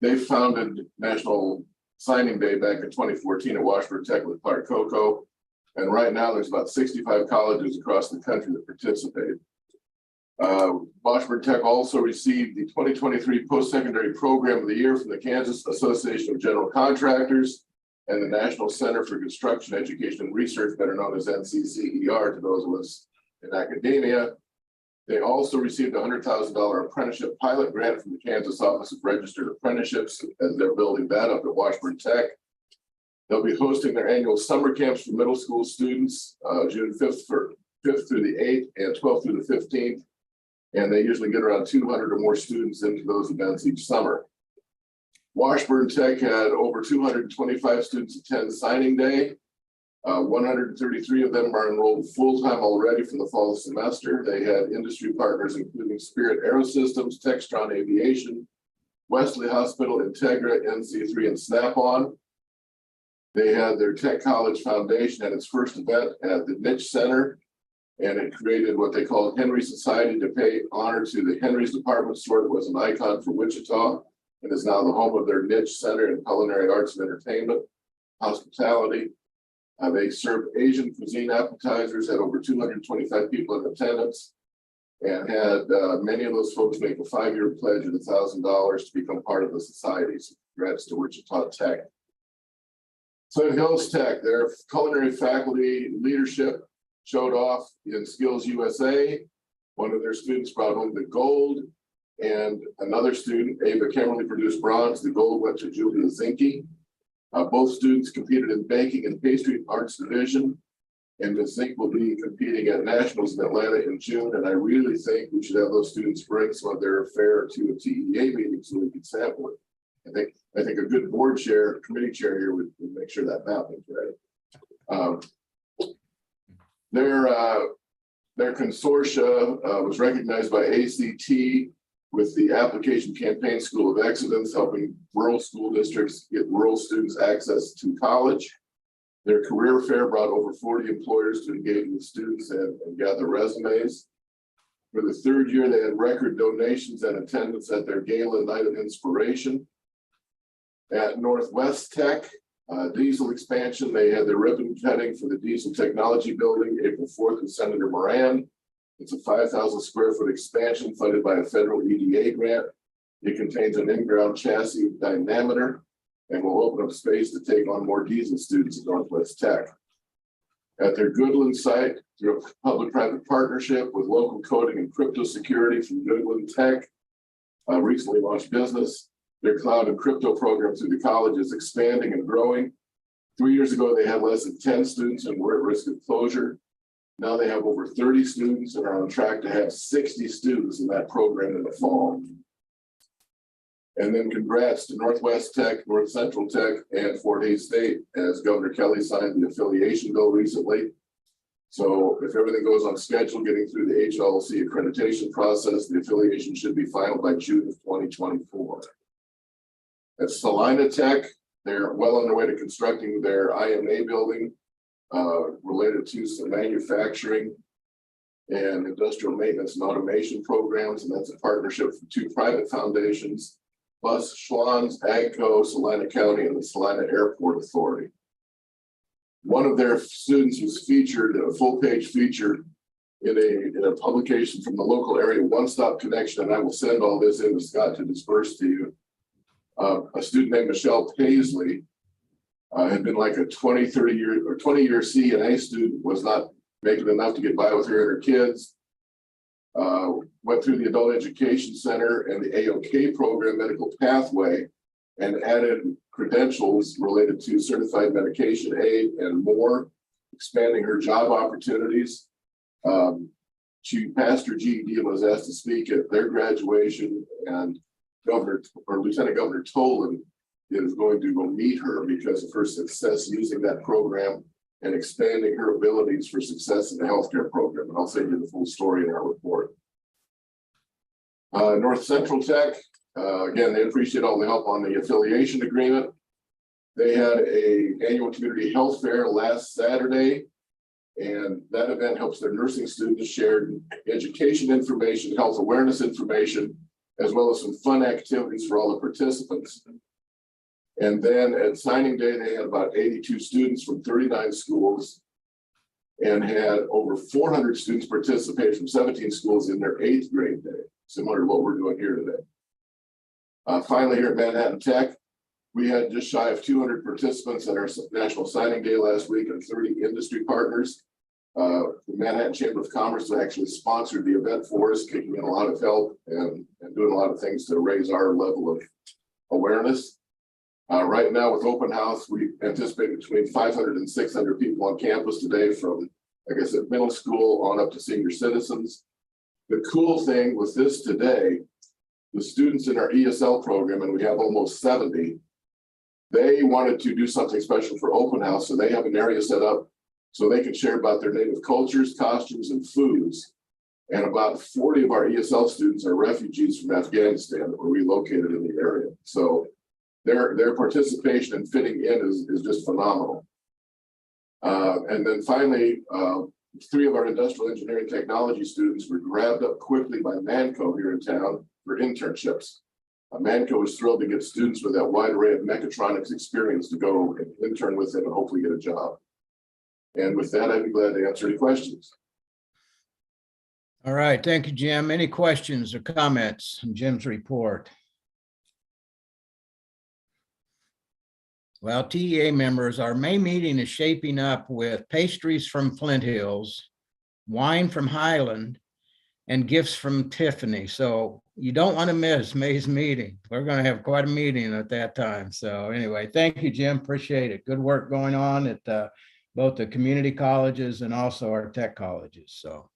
They founded National Signing Day back in 2014 at Washburn Tech with Clark Coco. And right now there's about 65 colleges across the country that participate. Washburn Tech also received the 2023 Post-Secondary Program of the Year from the Kansas Association of General Contractors and the National Center for Construction Education and Research, better known as NCCER to those of us in academia. They also received a $100,000 apprenticeship pilot grant from the Kansas Office of Registered Apprenticeships as they're building that up at Washburn Tech. They'll be hosting their annual summer camps for middle school students, June 5th through the 8th and 12th through the 15th. And they usually get around 200 or more students into those events each summer. Washburn Tech had over 225 students attend signing day. 133 of them are enrolled full-time already from the fall semester. They had industry partners, including Spirit Aerosystems, Textron Aviation, Wesley Hospital, Integra, NC3, and Snap-on. They had their Tech College Foundation at its first event at the Niche Center, and it created what they called Henry Society to pay honor to the Henry's department store that was an icon for Wichita and is now the home of their Niche Center in Culinary Arts and Entertainment, Hospitality. They served Asian cuisine appetizers, had over 225 people in attendance, and had many of those folks make a 5-year pledge of $1,000 to become part of the society. So congrats to Wichita Tech. Flint Hills Tech, their culinary faculty leadership showed off in Skills USA. One of their students brought home the gold, and another student, Ava Kimberly, produced bronze. The gold went to Julia Zinke. Both students competed in baking and pastry arts division. And Ms. Zink will be competing at nationals in Atlanta in June. And I really think we should have those students bring some of their fare to a TEA meeting so we can sample it. I think a good board chair, committee chair here would make sure that happens, right? Their consortia was recognized by ACT with the Application Campaign School of Excellence, helping rural school districts get rural students access to college. Their career fair brought over 40 employers to engage with students and gather resumes. For the third year, they had record donations and attendance at their Gala Night of Inspiration. At Northwest Tech, diesel expansion, they had their ribbon cutting for the diesel technology building April 4th with Senator Moran. It's a 5,000 square foot expansion funded by a federal EDA grant. It contains an in-ground chassis dynamometer and will open up space to take on more diesel students at Northwest Tech. At their Goodland site, through a public-private partnership with local coding and crypto security from Goodland Tech, recently launched business. Their cloud and crypto program through the college is expanding and growing. 3 years ago, they had less than 10 students and were at risk of closure. Now they have over 30 students and are on track to have 60 students in that program in the fall. And then congrats to Northwest Tech, North Central Tech, and Fort Hays State, as Governor Kelly signed the affiliation bill recently. So if everything goes on schedule, getting through the HLC accreditation process, the affiliation should be final by June of 2024. At Salina Tech, they're well on their way to constructing their IMA building related to some manufacturing and industrial maintenance and automation programs. And that's a partnership from two private foundations, plus Schlons, AGCO, Salina County, and the Salina Airport Authority. One of their students was featured, a full-page feature in a publication from the local area, One Stop Connection, and I will send all this in to Scott to disperse to you. A student named Michelle Paisley had been like a 20 year CNA student, was not making enough to get by with her and her kids. Went through the Adult Education Center and the AOK program medical pathway and added credentials related to certified medication aid and more, expanding her job opportunities. She passed her GED and was asked to speak at their graduation, and Lieutenant Governor Tolan is going to go meet her because of her success using that program and expanding her abilities for success in the healthcare program. And I'll send you the full story in our report. North Central Tech, again, they appreciate all the help on the affiliation agreement. They had an annual community health fair last Saturday, and that event helps their nursing students share education information, health awareness information, as well as some fun activities for all the participants. And then at signing day, they had about 82 students from 39 schools and had over 400 students participate from 17 schools in their 8th grade day, similar to what we're doing here today. Finally, here at Manhattan Tech, we had just shy of 200 participants at our National Signing Day last week and 30 industry partners. The Manhattan Chamber of Commerce actually sponsored the event for us, kicking in a lot of help and doing a lot of things to raise our level of awareness. Right now with open house, we anticipate between 500 and 600 people on campus today from, like I said, middle school on up to senior citizens. The cool thing with this today, the students in our ESL program, and we have almost 70, they wanted to do something special for open house. So they have an area set up so they can share about their native cultures, costumes, and foods. And about 40 of our ESL students are refugees from Afghanistan that were relocated in the area. So their participation and fitting in is just phenomenal. And then finally, 3 of our industrial engineering technology students were grabbed up quickly by Manco here in town for internships. Manco is thrilled to get students with that wide array of mechatronics experience to go and intern with them and hopefully get a job. And with that, I'd be glad to answer any questions. All right, thank you, Jim. Any questions or comments on Jim's report? Well, TEA members, our May meeting is shaping up with pastries from Flint Hills, wine from Highland, and gifts from Tiffany. So you don't want to miss May's meeting. We're going to have quite a meeting at that time. So anyway, thank you, Jim. Appreciate it. Good work going on at both the community colleges and also our tech colleges. So,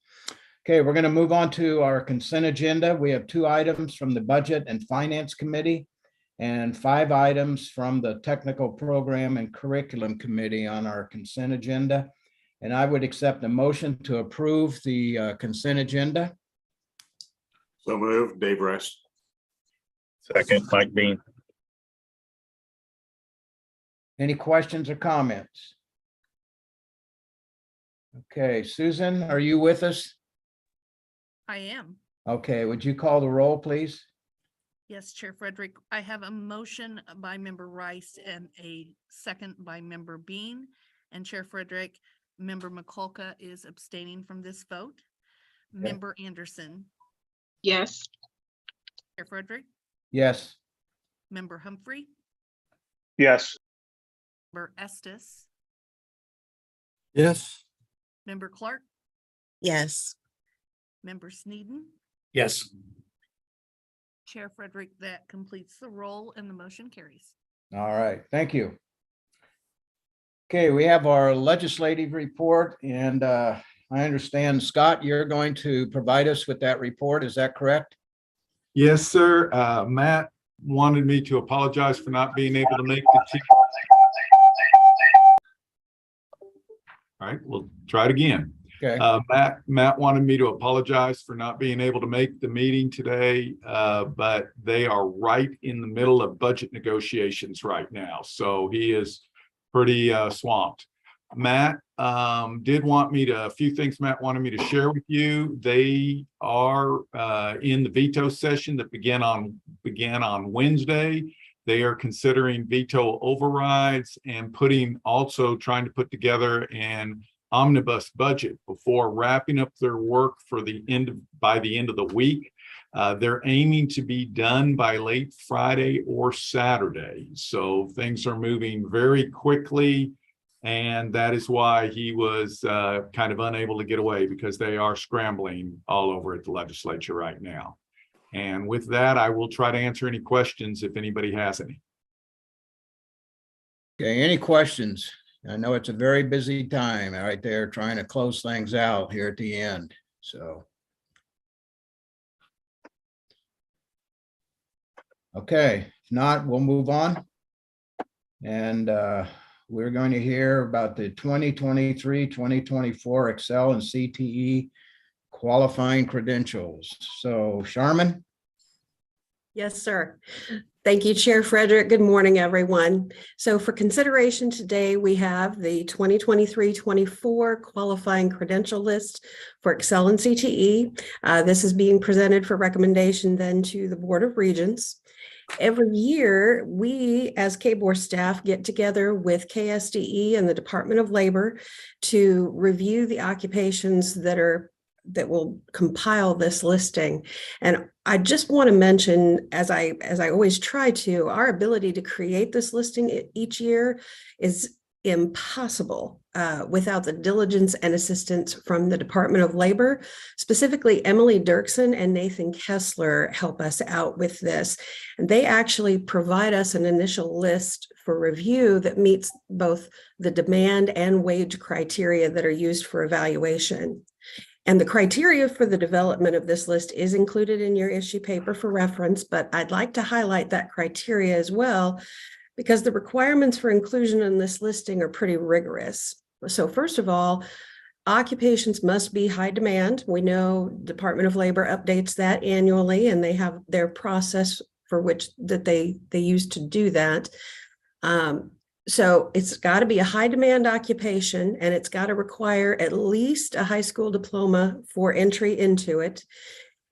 okay, we're going to move on to our consent agenda. We have 2 items from the Budget and Finance Committee and 5 items from the Technical Program and Curriculum Committee on our consent agenda. And I would accept a motion to approve the consent agenda. So moved, Dave Rice. Second, Mike Bean. Any questions or comments? Okay, Susan, are you with us? I am. Okay, would you call the roll, please? Yes, Chair Frederick. I have a motion by Member Rice and a second by Member Bean. And Chair Frederick, Member McCulca is abstaining from this vote. Okay. Member Anderson, Yes. Chair Frederick, Yes. Member Humphrey, Yes. Member Estes, Yes. Member Clark, Yes. Member Sneeden, Yes. Chair Frederick, that completes the roll and the motion carries. All right, thank you. Okay, we have our legislative report, and I understand, Scott, you're going to provide us with that report. Is that correct? Yes, sir. Matt wanted me to apologize for not being able to make the team. All right, we'll try it again. Okay. Matt wanted me to apologize for not being able to make the meeting today, but they are right in the middle of budget negotiations right now. So he is pretty swamped. Matt did want me to, a few things Matt wanted me to share with you. They are in the veto session that began on Wednesday. They are considering veto overrides and trying to put together an omnibus budget before wrapping up their work by the end of the week. They're aiming to be done by late Friday or Saturday. So things are moving very quickly. And that is why he was kind of unable to get away, because they are scrambling all over at the legislature right now. And with that, I will try to answer any questions if anybody has any. Okay, any questions? I know it's a very busy time right there trying to close things out here at the end. So. Okay, if not, we'll move on. And we're going to hear about the 2023-2024 Excel and CTE qualifying credentials. So Sharman? Yes, sir. Thank you, Chair Frederick. Good morning, everyone. So for consideration today, we have the 2023-24 qualifying credential list for Excel and CTE. This is being presented for recommendation then to the Board of Regents. Every year, we as KBOR staff get together with KSDE and the Department of Labor to review the occupations that will compile this listing. And I just want to mention, as I always try to, our ability to create this listing each year is impossible without the diligence and assistance from the Department of Labor. Specifically, Emily Dirksen and Nathan Kessler help us out with this. And they actually provide us an initial list for review that meets both the demand and wage criteria that are used for evaluation. And the criteria for the development of this list is included in your issue paper for reference, but I'd like to highlight that criteria as well, because the requirements for inclusion in this listing are pretty rigorous. So first of all, occupations must be high demand. We know Department of Labor updates that annually, and they have their process for which that they use to do that. So it's got to be a high demand occupation, and it's got to require at least a high school diploma for entry into it.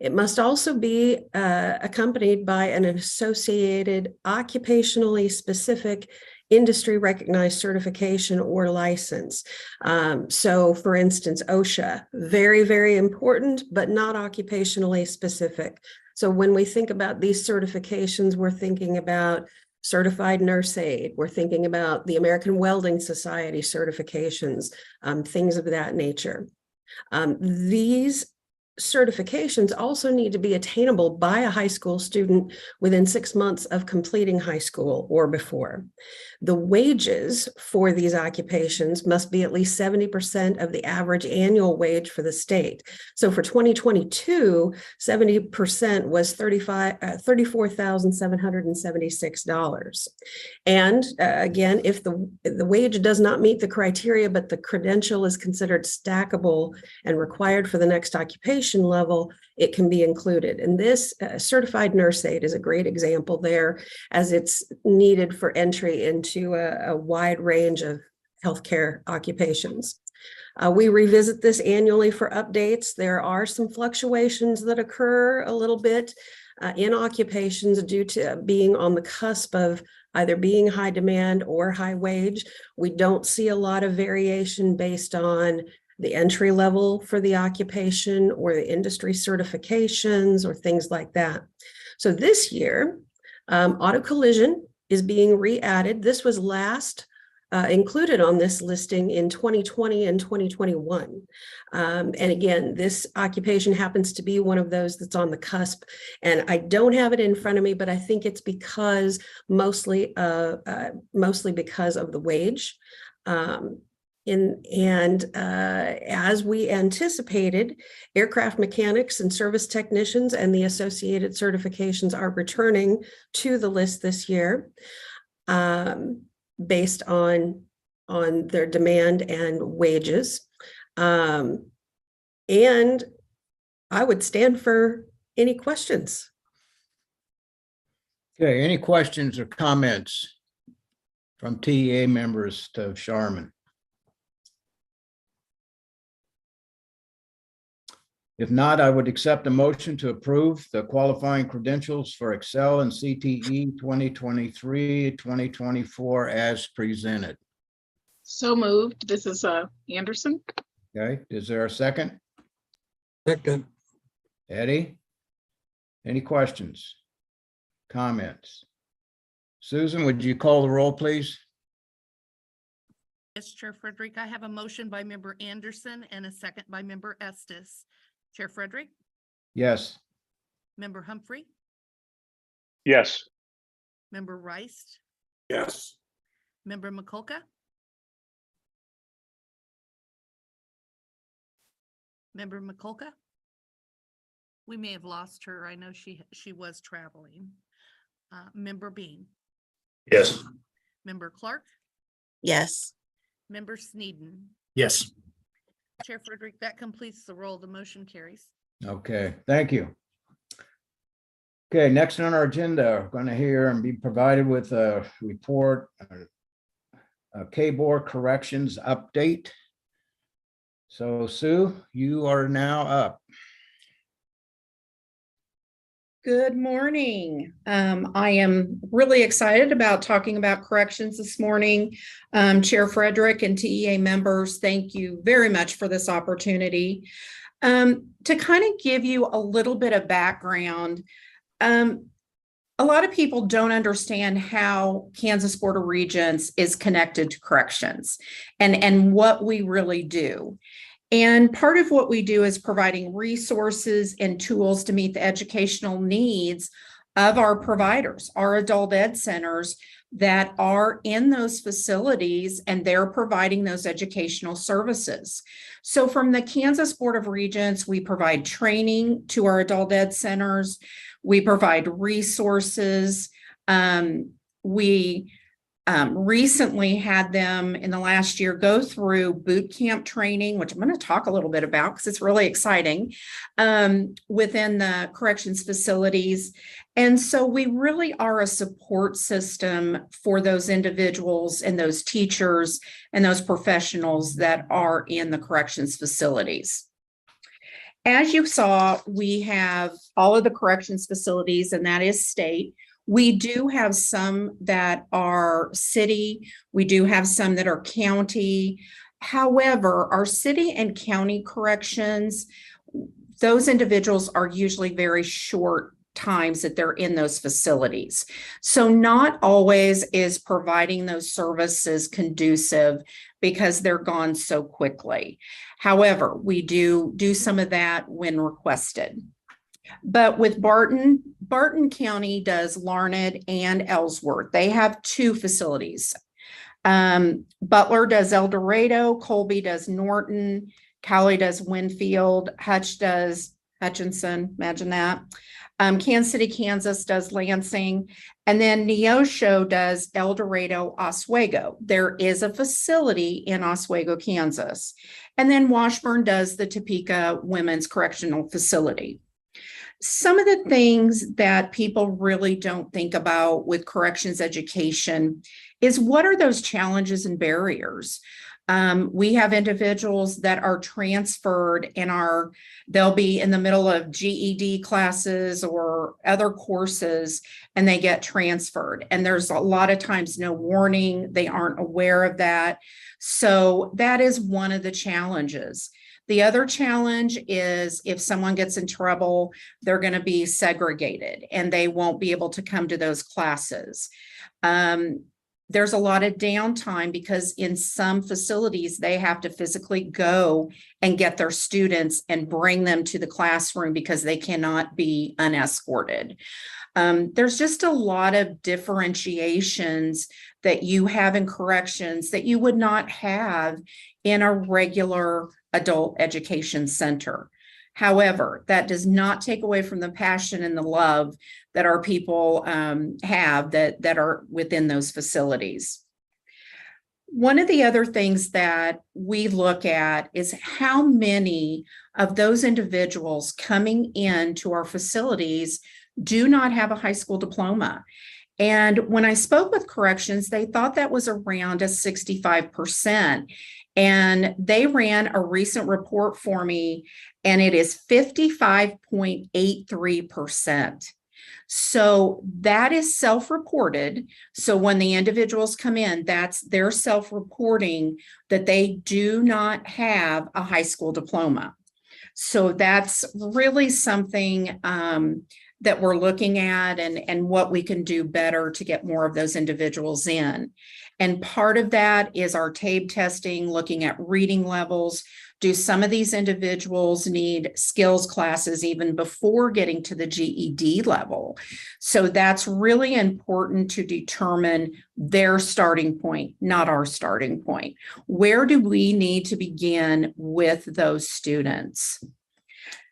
It must also be accompanied by an associated occupationally specific industry recognized certification or license. So for instance, OSHA, very, very important, but not occupationally specific. So when we think about these certifications, we're thinking about certified nurse aide. We're thinking about the American Welding Society certifications, things of that nature. These certifications also need to be attainable by a high school student within 6 months of completing high school or before. The wages for these occupations must be at least 70% of the average annual wage for the state. So for 2022, 70% was $34,776. And again, if the wage does not meet the criteria, but the credential is considered stackable and required for the next occupation level, it can be included. And this certified nurse aide is a great example there, as it's needed for entry into a wide range of healthcare occupations. We revisit this annually for updates. There are some fluctuations that occur a little bit in occupations due to being on the cusp of either being high demand or high wage. We don't see a lot of variation based on the entry level for the occupation or the industry certifications or things like that. So this year, auto collision is being re-added. This was last included on this listing in 2020 and 2021. And again, this occupation happens to be one of those that's on the cusp. And I don't have it in front of me, but I think it's because mostly because of the wage. As we anticipated, aircraft mechanics and service technicians and the associated certifications are returning to the list this year based on their demand and wages. And I would stand for any questions. Okay, any questions or comments from TEA members to Sharman? If not, I would accept a motion to approve the qualifying credentials for Excel and CTE 2023-2024 as presented. So moved. This is Anderson. Okay, is there a second? Second. Eddie? Any questions? Comments? Susan, would you call the roll, please? Yes, Chair Frederick, I have a motion by member Anderson and a second by member Estes. Chair Frederick, Yes. member Humphrey, Yes. member Rice, Yes. member McCulka, member McCulka. We may have lost her. I know she was traveling. Member Bean, Yes. member Clark, Yes. member Sneeden. Yes. Chair Frederick, that completes the roll. The motion carries. Okay, thank you. Okay, next on our agenda, we're going to hear and be provided with a report, a KBOR corrections update. So Sue, you are now up. Good morning. I am really excited about talking about corrections this morning. Chair Frederick and TEA members, thank you very much for this opportunity. To kind of give you a little bit of background, a lot of people don't understand how Kansas Board of Regents is connected to corrections and what we really do. And part of what we do is providing resources and tools to meet the educational needs of our providers, our adult ed centers that are in those facilities, and they're providing those educational services. So from the Kansas Board of Regents, we provide training to our adult ed centers. We provide resources. We recently had them in the last year go through boot camp training, which I'm going to talk a little bit about because it's really exciting, within the corrections facilities. And so we really are a support system for those individuals and those teachers and those professionals that are in the corrections facilities. As you saw, we have all of the corrections facilities, and that is state. We do have some that are city. We do have some that are county. However, our city and county corrections, those individuals are usually very short times that they're in those facilities. So not always is providing those services conducive because they're gone so quickly. However, we do some of that when requested. But with Barton County does Larned and Ellsworth. They have 2 facilities. Butler does El Dorado, Colby does Norton, Cowley does Winfield, Hutch does Hutchinson, imagine that. Kansas City, Kansas does Lansing, and then Neosho does El Dorado, Oswego. There is a facility in Oswego, Kansas. And then Washburn does the Topeka Women's Correctional Facility. Some of the things that people really don't think about with corrections education is what are those challenges and barriers? We have individuals that are transferred and they'll be in the middle of GED classes or other courses and they get transferred. And there's a lot of times no warning, they aren't aware of that. So that is one of the challenges. The other challenge is if someone gets in trouble, they're going to be segregated and they won't be able to come to those classes. There's a lot of downtime because in some facilities, they have to physically go and get their students and bring them to the classroom because they cannot be unescorted. There's just a lot of differentiations that you have in corrections that you would not have in a regular adult education center. However, that does not take away from the passion and the love that our people have that are within those facilities. One of the other things that we look at is how many of those individuals coming into our facilities do not have a high school diploma. And when I spoke with corrections, they thought that was around a 65%. And they ran a recent report for me, and it is 55.83%. So that is self-reported. So when the individuals come in, they're self-reporting that they do not have a high school diploma. So that's really something that we're looking at and what we can do better to get more of those individuals in. And part of that is our TABE testing, looking at reading levels. Do some of these individuals need skills classes even before getting to the GED level? So that's really important to determine their starting point, not our starting point. Where do we need to begin with those students?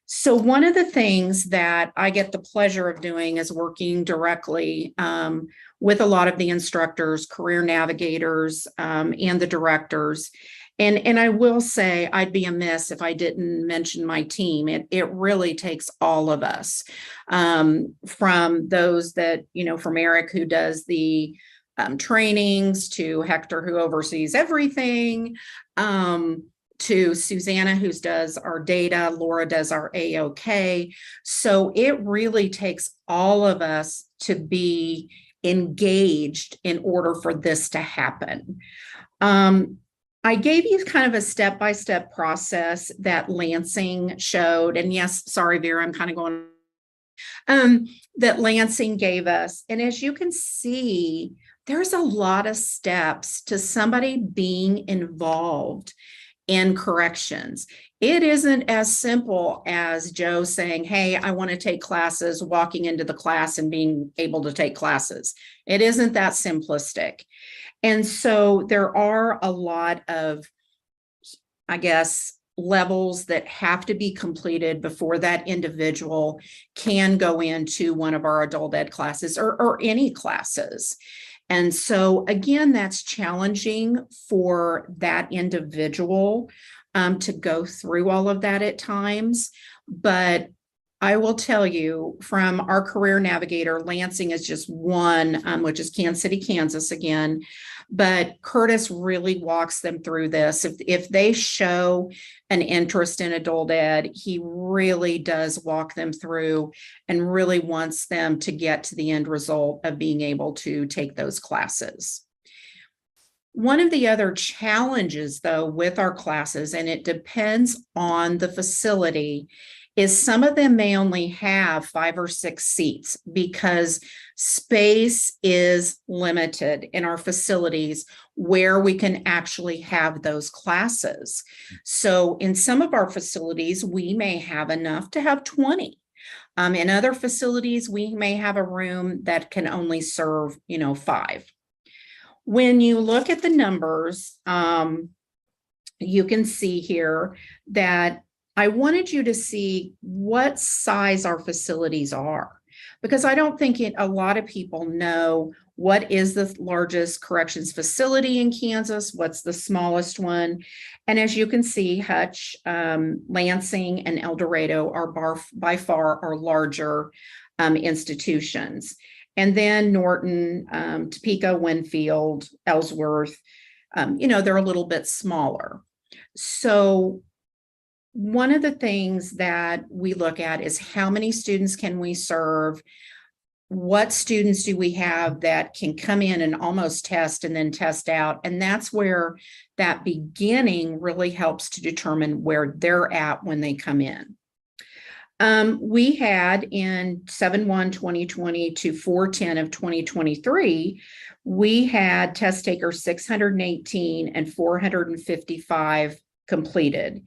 So one of the things that I get the pleasure of doing is working directly with a lot of the instructors, career navigators, and the directors. And I will say I'd be amiss if I didn't mention my team. It really takes all of us, from those that, from Eric, who does the trainings, to Hector, who oversees everything, to Susanna, who does our data, Laura does our AOK. So it really takes all of us to be engaged in order for this to happen. I gave you kind of a step-by-step process that Lansing showed. And yes, sorry, Vera, I'm kind of going, that Lansing gave us. And as you can see, there's a lot of steps to somebody being involved in corrections. It isn't as simple as Joe saying, hey, I want to take classes, walking into the class and being able to take classes. It isn't that simplistic. And so there are a lot of, I guess, levels that have to be completed before that individual can go into one of our adult ed classes or any classes. And so, again, that's challenging for that individual to go through all of that at times. But I will tell you, from our career navigator, Lansing is just one, which is Kansas City, Kansas again. But Curtis really walks them through this. If they show an interest in adult ed, he really does walk them through and really wants them to get to the end result of being able to take those classes. One of the other challenges, though, with our classes, and it depends on the facility, is some of them may only have 5 or 6 seats because space is limited in our facilities where we can actually have those classes. So in some of our facilities, we may have enough to have 20. In other facilities, we may have a room that can only serve, 5. When you look at the numbers, you can see here that I wanted you to see what size our facilities are, because I don't think a lot of people know what is the largest corrections facility in Kansas, what's the smallest one. And as you can see, Hutch, Lansing, and El Dorado are by far our larger institutions. And then Norton, Topeka, Winfield, Ellsworth, they're a little bit smaller. So one of the things that we look at is how many students can we serve? What students do we have that can come in and almost test and then test out? And that's where that beginning really helps to determine where they're at when they come in. We had in 7/1/2020 to 4/10 of 2023, we had test takers 618 and 455 completed.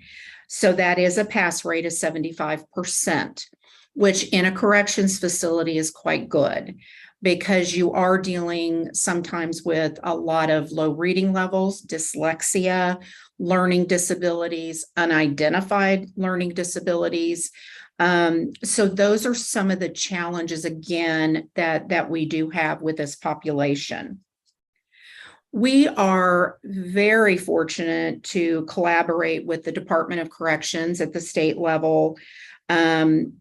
So that is a pass rate of 75%, which in a corrections facility is quite good because you are dealing sometimes with a lot of low reading levels, dyslexia, learning disabilities, unidentified learning disabilities. So those are some of the challenges, again, that we do have with this population. We are very fortunate to collaborate with the Department of Corrections at the state level. And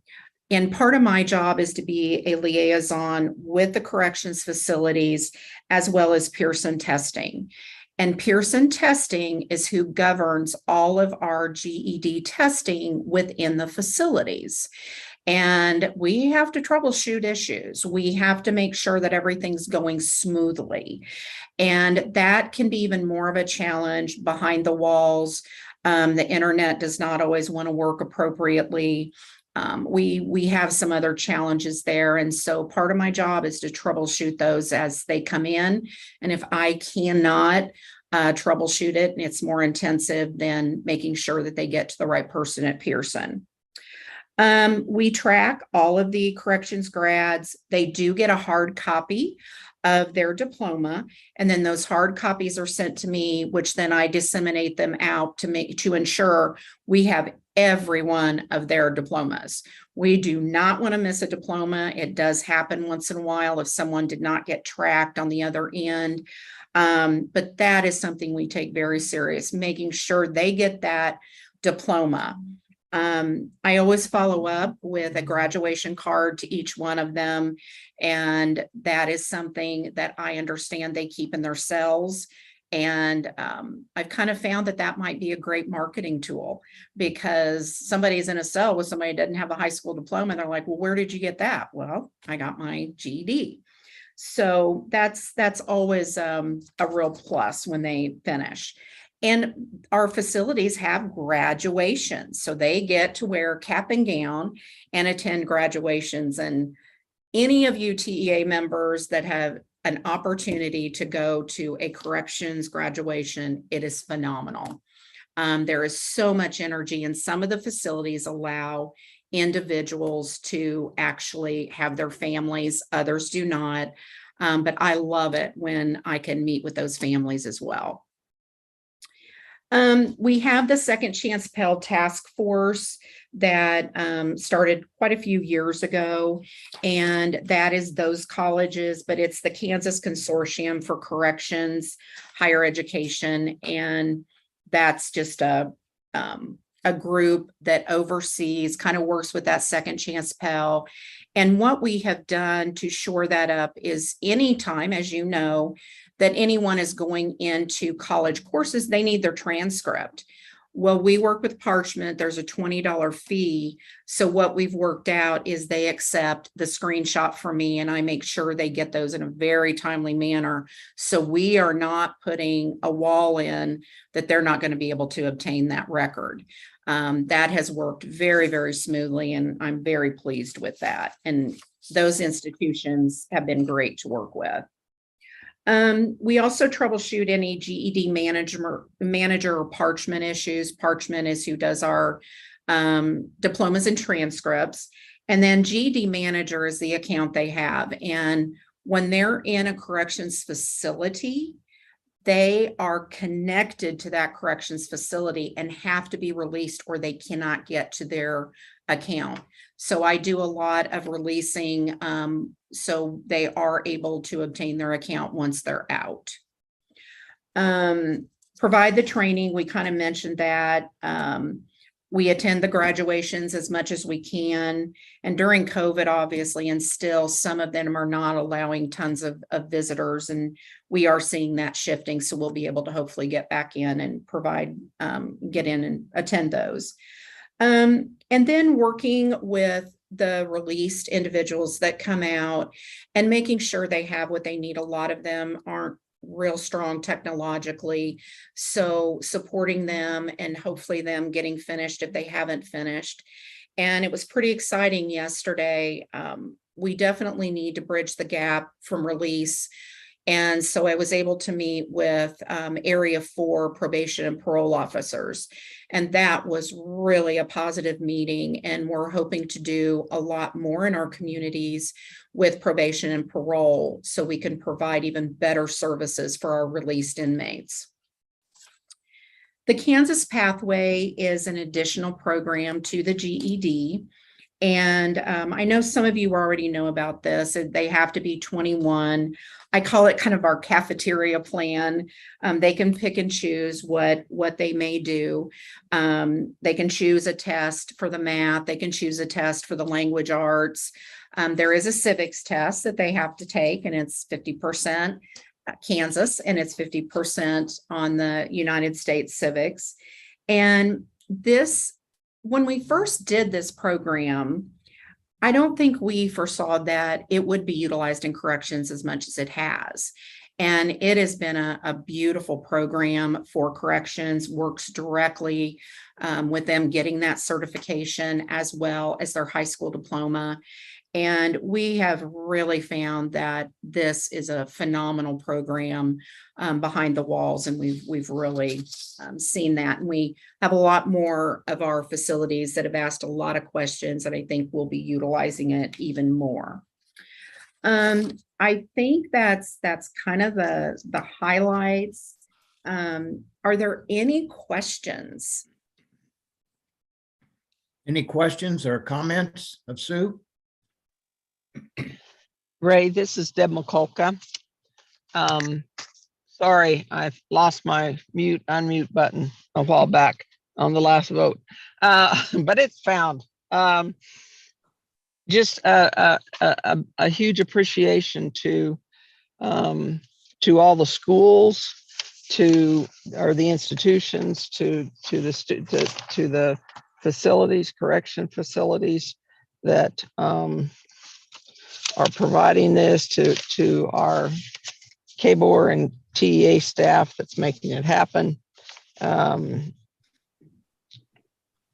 part of my job is to be a liaison with the corrections facilities as well as Pearson Testing. And Pearson Testing is who governs all of our GED testing within the facilities. And we have to troubleshoot issues. We have to make sure that everything's going smoothly. And that can be even more of a challenge behind the walls. The internet does not always want to work appropriately. We have some other challenges there. And so part of my job is to troubleshoot those as they come in. And if I cannot troubleshoot it and it's more intensive, then making sure that they get to the right person at Pearson. We track all of the corrections grads. They do get a hard copy of their diploma, and then those hard copies are sent to me, which then I disseminate them out to ensure we have every one of their diplomas. We do not want to miss a diploma. It does happen once in a while if someone did not get tracked on the other end. But that is something we take very serious, making sure they get that diploma. I always follow up with a graduation card to each one of them. And that is something that I understand they keep in their cells. And I've kind of found that might be a great marketing tool, because somebody's in a cell with somebody who doesn't have a high school diploma. And they're like, well, where did you get that? Well, I got my GED. So that's always a real plus when they finish. And our facilities have graduations, so they get to wear cap and gown and attend graduations. And any of you TEA members that have an opportunity to go to a corrections graduation, it is phenomenal. There is so much energy, and some of the facilities allow individuals to actually have their families, others do not. But I love it when I can meet with those families as well. We have the Second Chance Pell Task Force that started quite a few years ago, and that is those colleges, but it's the Kansas Consortium for Corrections, Higher Education, and that's just a group that oversees, kind of works with that Second Chance Pell. And what we have done to shore that up is anytime, as you know, that anyone is going into college courses, they need their transcript. Well, we work with Parchment. There's a $20 fee. So what we've worked out is they accept the screenshot from me and I make sure they get those in a very timely manner. So we are not putting a wall in that they're not going to be able to obtain that record. That has worked very, very smoothly, and I'm very pleased with that. And those institutions have been great to work with. We also troubleshoot any GED manager or Parchment issues. Parchment is who does our diplomas and transcripts. And then GED manager is the account they have. And when they're in a corrections facility, they are connected to that corrections facility and have to be released or they cannot get to their account. So I do a lot of releasing so they are able to obtain their account once they're out. Provide the training. We kind of mentioned that. We attend the graduations as much as we can. And during COVID, obviously, and still some of them are not allowing tons of visitors. And we are seeing that shifting. So we'll be able to hopefully get back in and provide, get in and attend those. And then working with the released individuals that come out and making sure they have what they need. A lot of them aren't real strong technologically, so supporting them and hopefully them getting finished if they haven't finished. And it was pretty exciting yesterday. We definitely need to bridge the gap from release. And so I was able to meet with Area 4 probation and parole officers. And that was really a positive meeting. And we're hoping to do a lot more in our communities with probation and parole so we can provide even better services for our released inmates. The Kansas Pathway is an additional program to the GED. And I know some of you already know about this. They have to be 21. I call it kind of our cafeteria plan. They can pick and choose what they may do. They can choose a test for the math. They can choose a test for the language arts. There is a civics test that they have to take, and it's 50% Kansas, and it's 50% on the United States civics. And this, when we first did this program, I don't think we foresaw that it would be utilized in corrections as much as it has. And it has been a beautiful program for corrections, works directly with them getting that certification as well as their high school diploma. And we have really found that this is a phenomenal program behind the walls, and we've really seen that. And we have a lot more of our facilities that have asked a lot of questions, and I think we'll be utilizing it even more. I think that's kind of the highlights. Are there any questions? Any questions or comments of Sue? Ray, this is Deb McCulka. Sorry, I've lost my unmute button a while back on the last vote, but it's found. Just a huge appreciation to all the schools, or the institutions, to the facilities, correction facilities that are providing this, to our KBOR and TEA staff that's making it happen.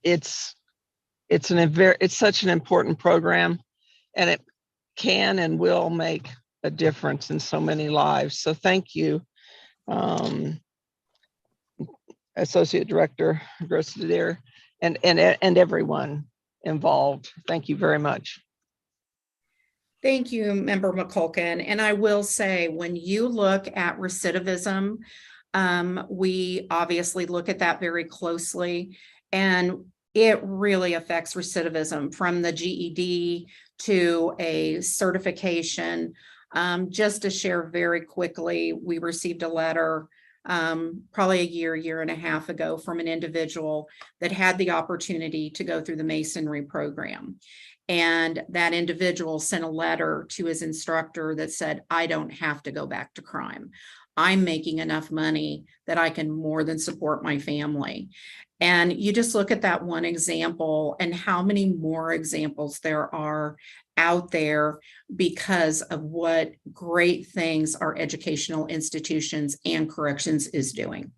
It's such an important program, and it can and will make a difference in so many lives. So thank you, Associate Director Grossedere, and everyone involved. Thank you very much. Thank you, Member McCulkin. And I will say, when you look at recidivism, we obviously look at that very closely, and it really affects recidivism from the GED to a certification. Just to share very quickly, we received a letter probably a year and a half ago from an individual that had the opportunity to go through the Masonry program. And that individual sent a letter to his instructor that said, I don't have to go back to crime. I'm making enough money that I can more than support my family. And you just look at that one example and how many more examples there are out there because of what great things our educational institutions and corrections is doing.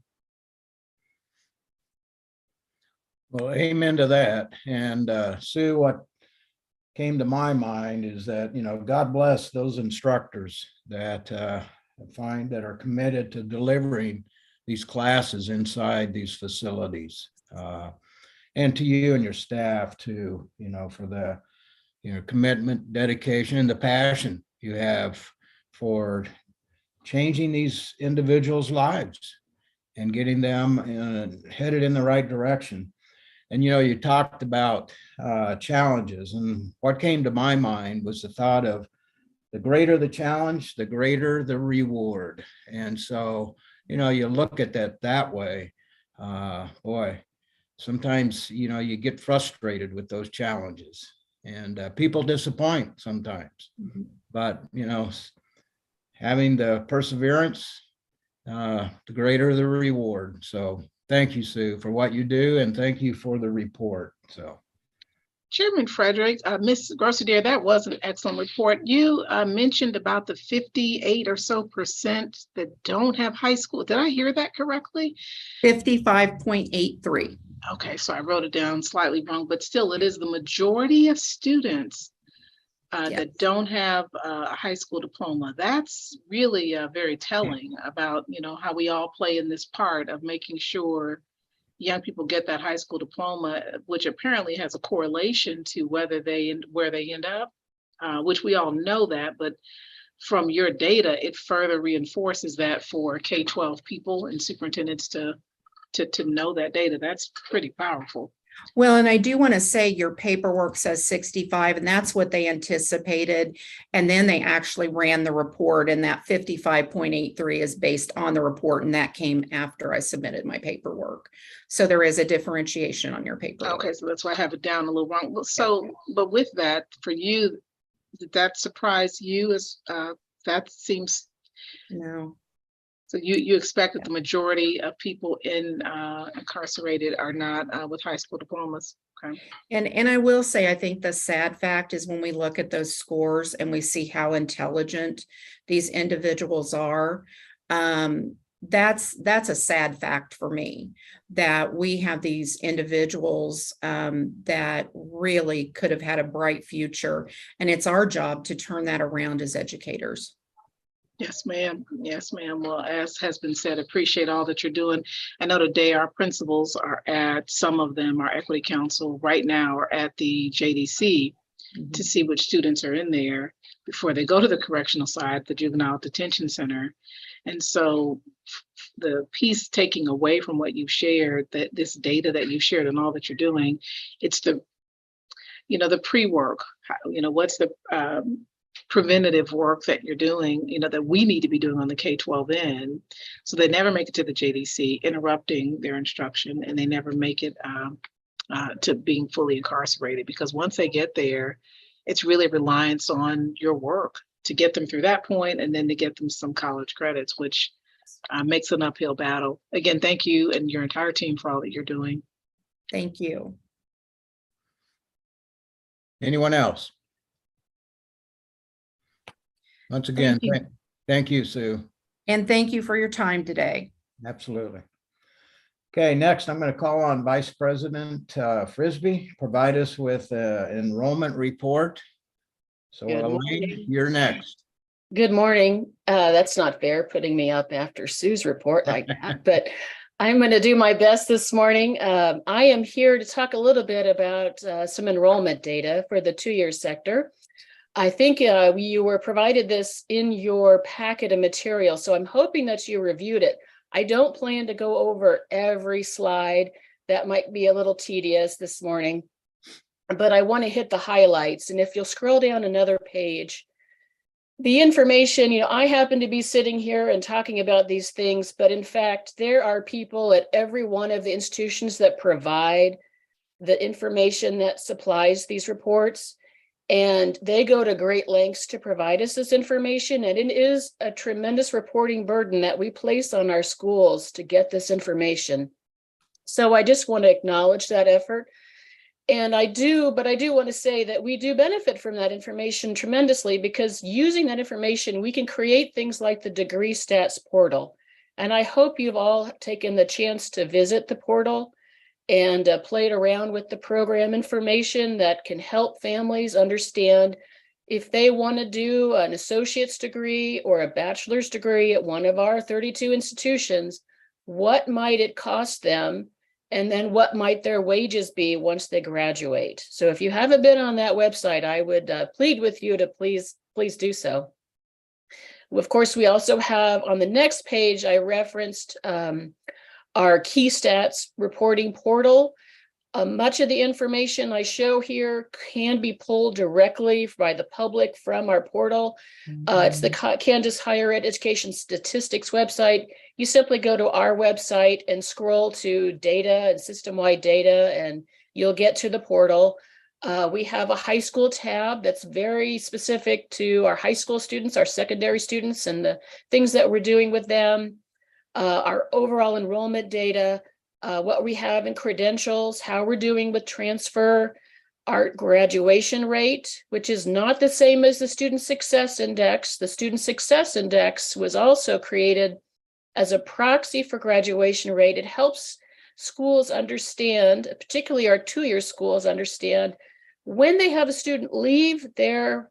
Well, amen to that. And Sue, what came to my mind is that, God bless those instructors that that are committed to delivering these classes inside these facilities. And to you and your staff too, for the commitment, dedication, and the passion you have for changing these individuals' lives and getting them headed in the right direction. And, you talked about challenges, and what came to my mind was the thought of the greater the challenge, the greater the reward. And so, you look at that way, boy, sometimes, you get frustrated with those challenges, and people disappoint sometimes, but, having the perseverance, the greater the reward. So thank you, Sue, for what you do, and thank you for the report. So, Chairman Frederick, Ms. Grossi-Deer, that was an excellent report. You mentioned about the 58 or so % that don't have high school. Did I hear that correctly? 55.83. Okay, so I wrote it down slightly wrong, but still, it is the majority of students that don't have a high school diploma. That's really very telling about, how we all play in this part of making sure young people get that high school diploma, which apparently has a correlation to where they end up, which we all know that, but from your data, it further reinforces that for K-12 people and superintendents to know that data. That's pretty powerful. Well, and I do want to say your paperwork says 65, and that's what they anticipated. And then they actually ran the report, and that 55.83 is based on the report, and that came after I submitted my paperwork. So there is a differentiation on your paperwork. Okay, so that's why I have it down a little wrong. So, but with that, for you, did that surprise you? As that seems no. So you expect that the majority of people incarcerated are not with high school diplomas. Okay. And I will say, I think the sad fact is when we look at those scores and we see how intelligent these individuals are, that's a sad fact for me, that we have these individuals that really could have had a bright future. And it's our job to turn that around as educators. Yes, ma'am. Yes, ma'am. Well, as has been said, appreciate all that you're doing. I know today our principals are at, some of them, our equity council right now are at the JDC to see which students are in there before they go to the correctional side, the juvenile detention center. And so the piece taking away from what you've shared, that this data that you've shared and all that you're doing, it's the pre-work, what's the preventative work that you're doing, that we need to be doing on the K-12 end, so they never make it to the JDC, interrupting their instruction, and they never make it to being fully incarcerated. Because once they get there, it's really reliance on your work to get them through that point, and then to get them some college credits, which makes an uphill battle. Again, thank you and your entire team for all that you're doing. Thank you. Anyone else? Once again, thank you, Sue. And thank you for your time today. Absolutely. Okay, next I'm going to call on Vice President Frisbee, provide us with an enrollment report. So Elaine, you're next. Good morning. That's not fair, putting me up after Sue's report like that, but I'm going to do my best this morning. I am here to talk a little bit about some enrollment data for the two-year sector. I think you were provided this in your packet of material, so I'm hoping that you reviewed it. I don't plan to go over every slide. That might be a little tedious this morning, but I want to hit the highlights. And if you'll scroll down another page, the information, I happen to be sitting here and talking about these things, but in fact, there are people at every one of the institutions that provide the information that supplies these reports. And they go to great lengths to provide us this information. And it is a tremendous reporting burden that we place on our schools to get this information. So I just want to acknowledge that effort. And I do want to say that we do benefit from that information tremendously, because using that information, we can create things like the degree stats portal. And I hope you've all taken the chance to visit the portal and played around with the program information that can help families understand if they want to do an associate's degree or a bachelor's degree at one of our 32 institutions, what might it cost them? And then what might their wages be once they graduate? So if you haven't been on that website, I would plead with you to please do so. Of course, we also have on the next page, I referenced our key stats reporting portal. Much of the information I show here can be pulled directly by the public from our portal. It's the Kansas Higher Education Statistics website. You simply go to our website and scroll to data and system-wide data, and you'll get to the portal. We have a high school tab that's very specific to our high school students, our secondary students, and the things that we're doing with them. Our overall enrollment data, what we have in credentials, how we're doing with transfer, our graduation rate, which is not the same as the Student Success Index. The Student Success Index was also created as a proxy for graduation rate. It helps schools understand, particularly our two-year schools, understand when they have a student leave their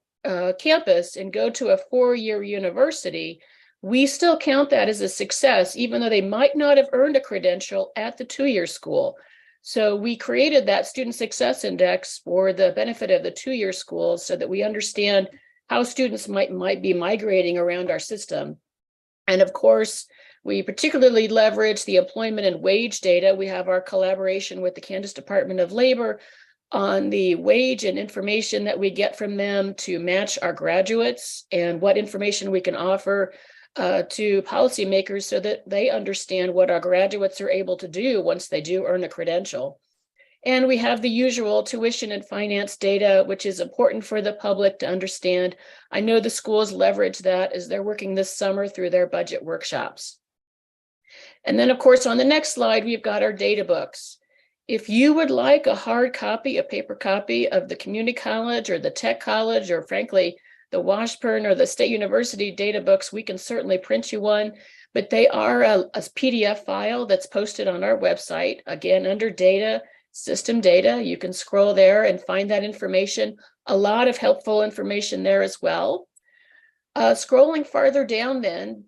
campus and go to a four-year university, we still count that as a success, even though they might not have earned a credential at the two-year school. So we created that Student Success Index for the benefit of the two-year schools so that we understand how students might be migrating around our system. And of course, we particularly leverage the employment and wage data. We have our collaboration with the Kansas Department of Labor on the wage and information that we get from them to match our graduates and what information we can offer to policymakers so that they understand what our graduates are able to do once they do earn a credential. And we have the usual tuition and finance data, which is important for the public to understand. I know the schools leverage that as they're working this summer through their budget workshops. And then, of course, on the next slide, we've got our data books. If you would like a hard copy, a paper copy of the community college or the tech college, or frankly, the Washburn or the State University data books, we can certainly print you one, but they are a PDF file that's posted on our website. Again, under data, system data, you can scroll there and find that information. A lot of helpful information there as well. Scrolling farther down then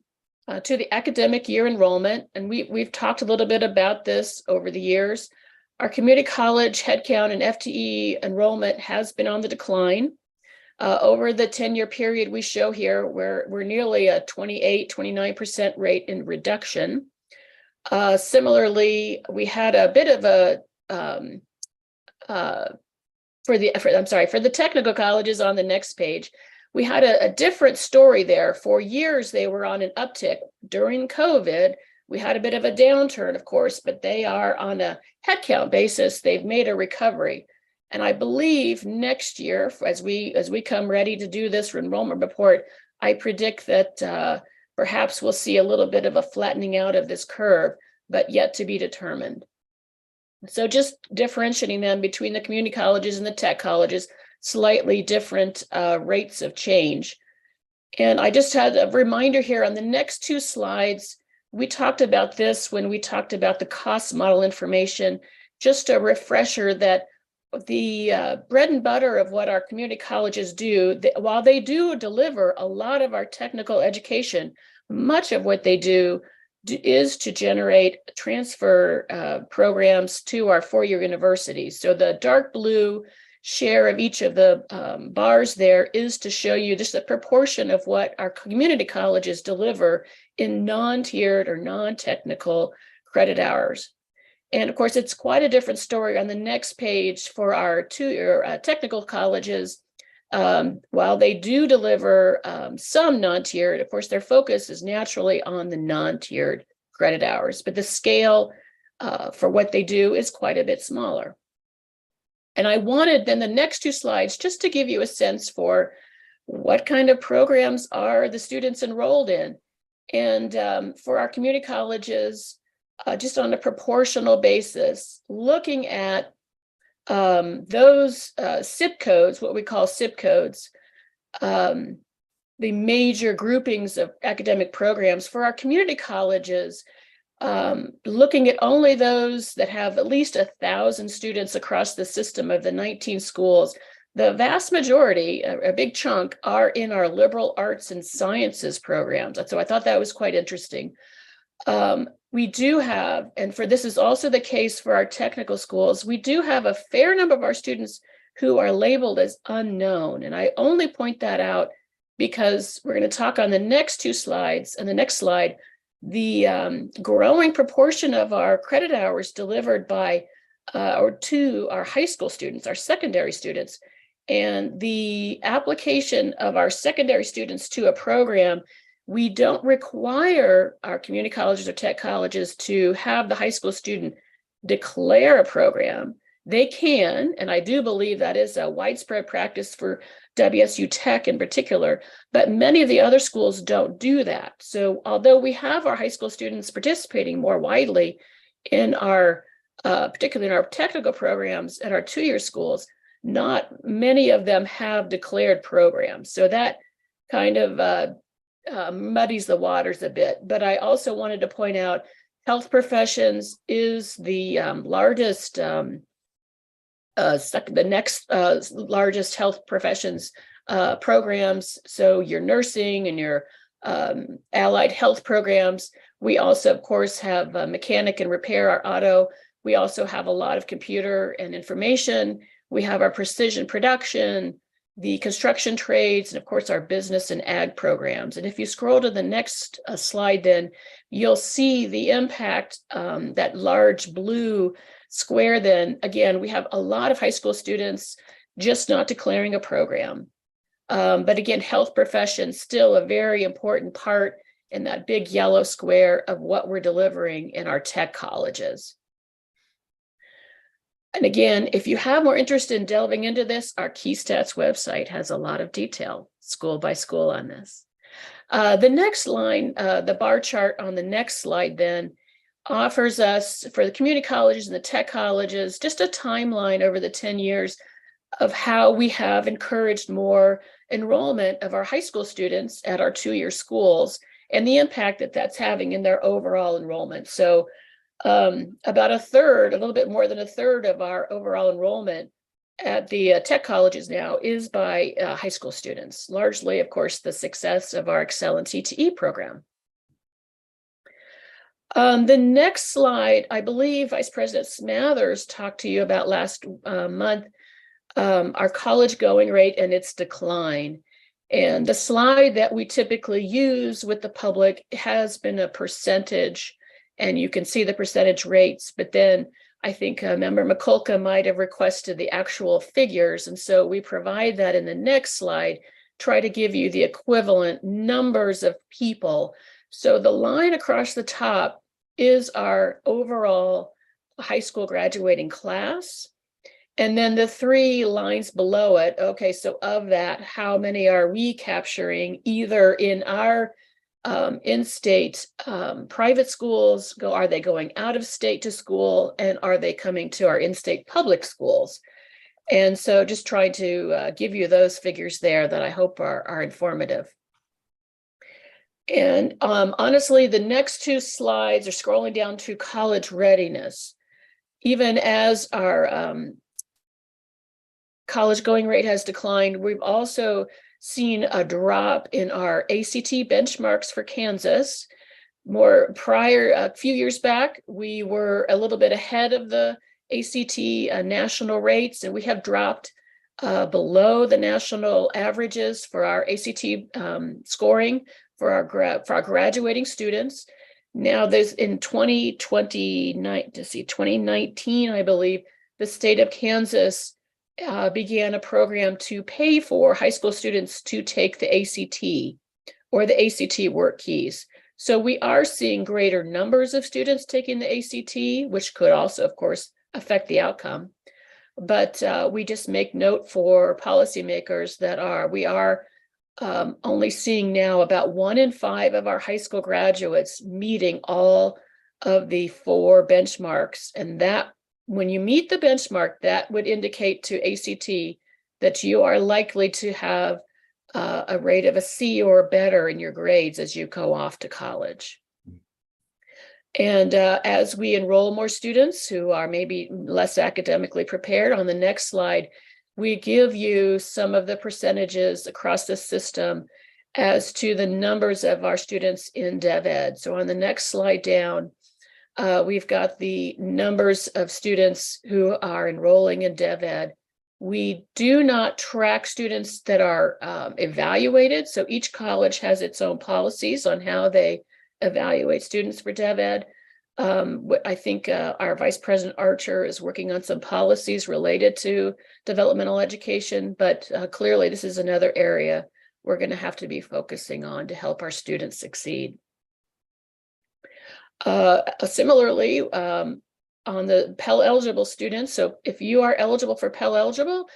to the academic year enrollment, and we've talked a little bit about this over the years. Our community college headcount and FTE enrollment has been on the decline. Over the 10-year period we show here, we're nearly a 29% rate in reduction. Similarly, we had a bit of a, for the technical colleges on the next page, we had a different story there. For years, they were on an uptick. During COVID, we had a bit of a downturn, of course, but they are on a headcount basis. They've made a recovery. And I believe next year, as we come ready to do this enrollment report, I predict that perhaps we'll see a little bit of a flattening out of this curve, but yet to be determined. So just differentiating them between the community colleges and the tech colleges, slightly different rates of change. And I just had a reminder here on the next two slides. We talked about this when we talked about the cost model information. Just a refresher that the bread and butter of what our community colleges do, while they do deliver a lot of our technical education, much of what they do is to generate transfer programs to our four-year universities. So the dark blue share of each of the bars there is to show you just a proportion of what our community colleges deliver in non-tiered or non-technical credit hours. And of course, it's quite a different story on the next page for our two-year technical colleges. While they do deliver some non-tiered, of course, their focus is naturally on the non-tiered credit hours, but the scale for what they do is quite a bit smaller. And I wanted then the next two slides just to give you a sense for what kind of programs are the students enrolled in. And for our community colleges, just on a proportional basis, looking at those SIP codes, what we call SIP codes, the major groupings of academic programs for our community colleges, looking at only those that have at least 1,000 students across the system of the 19 schools, the vast majority, a big chunk, are in our liberal arts and sciences programs. So I thought that was quite interesting. We do have, and for this is also the case for our technical schools, we do have a fair number of our students who are labeled as unknown. And I only point that out because we're going to talk on the next two slides, and the next slide, the growing proportion of our credit hours delivered by or to our high school students, our secondary students, and the application of our secondary students to a program. We don't require our community colleges or tech colleges to have the high school student declare a program. They can, and I do believe that is a widespread practice for WSU Tech in particular, but many of the other schools don't do that. So although we have our high school students participating more widely in our, particularly in our technical programs at our two-year schools, not many of them have declared programs. So that kind of muddies the waters a bit. But I also wanted to point out health professions is the largest, the next largest health professions programs. So your nursing and your allied health programs. We also, of course, have mechanic and repair, our auto. We also have a lot of computer and information. We have our precision production, the construction trades, and of course, our business and ag programs. And if you scroll to the next slide, then you'll see the impact, that large blue square. Then again, we have a lot of high school students just not declaring a program. But again, health professions still a very important part in that big yellow square of what we're delivering in our tech colleges. And again, if you have more interest in delving into this, our Key Stats website has a lot of detail, school by school, on this. The next line, the bar chart on the next slide then, offers us, for the community colleges and the tech colleges, just a timeline over the 10 years of how we have encouraged more enrollment of our high school students at our two-year schools and the impact that that's having in their overall enrollment. So about a third, a little bit more than a third of our overall enrollment at the tech colleges now is by high school students, largely, of course, the success of our Excel and CTE program. The next slide, I believe Vice President Smathers talked to you about last month, our college going rate and its decline. And the slide that we typically use with the public has been a percentage, and you can see the percentage rates, but then I think Member Mikulka might have requested the actual figures. And so we provide that in the next slide, try to give you the equivalent numbers of people. So the line across the top is our overall high school graduating class. And then the three lines below it, okay, so of that, how many are we capturing either in our in-state private schools? Are they going out of state to school, and are they coming to our in-state public schools? And so just try to give you those figures there that I hope are informative. And honestly, the next two slides are scrolling down to college readiness. Even as our college going rate has declined, we've also seen a drop in our ACT benchmarks for Kansas. A few years back, we were a little bit ahead of the ACT national rates, and we have dropped below the national averages for our ACT scoring for our graduating students. Now, there's in 2019, I believe, the state of Kansas began a program to pay for high school students to take the ACT or the ACT work keys. So we are seeing greater numbers of students taking the ACT, which could also, of course, affect the outcome. But we just make note for policymakers that we are only seeing now about 1 in 5 of our high school graduates meeting all of the 4 benchmarks. And that when you meet the benchmark, that would indicate to ACT that you are likely to have a rate of a C or better in your grades as you go off to college. And as we enroll more students who are maybe less academically prepared, on the next slide, we give you some of the percentages across the system as to the numbers of our students in DevEd. So on the next slide down, we've got the numbers of students who are enrolling in DevEd. We do not track students that are evaluated. So each college has its own policies on how they evaluate students for DevEd. I think our Vice President Archer is working on some policies related to developmental education, but clearly this is another area we're going to have to be focusing on to help our students succeed. Similarly, on the Pell eligible students, so if you are eligible for Pell eligible,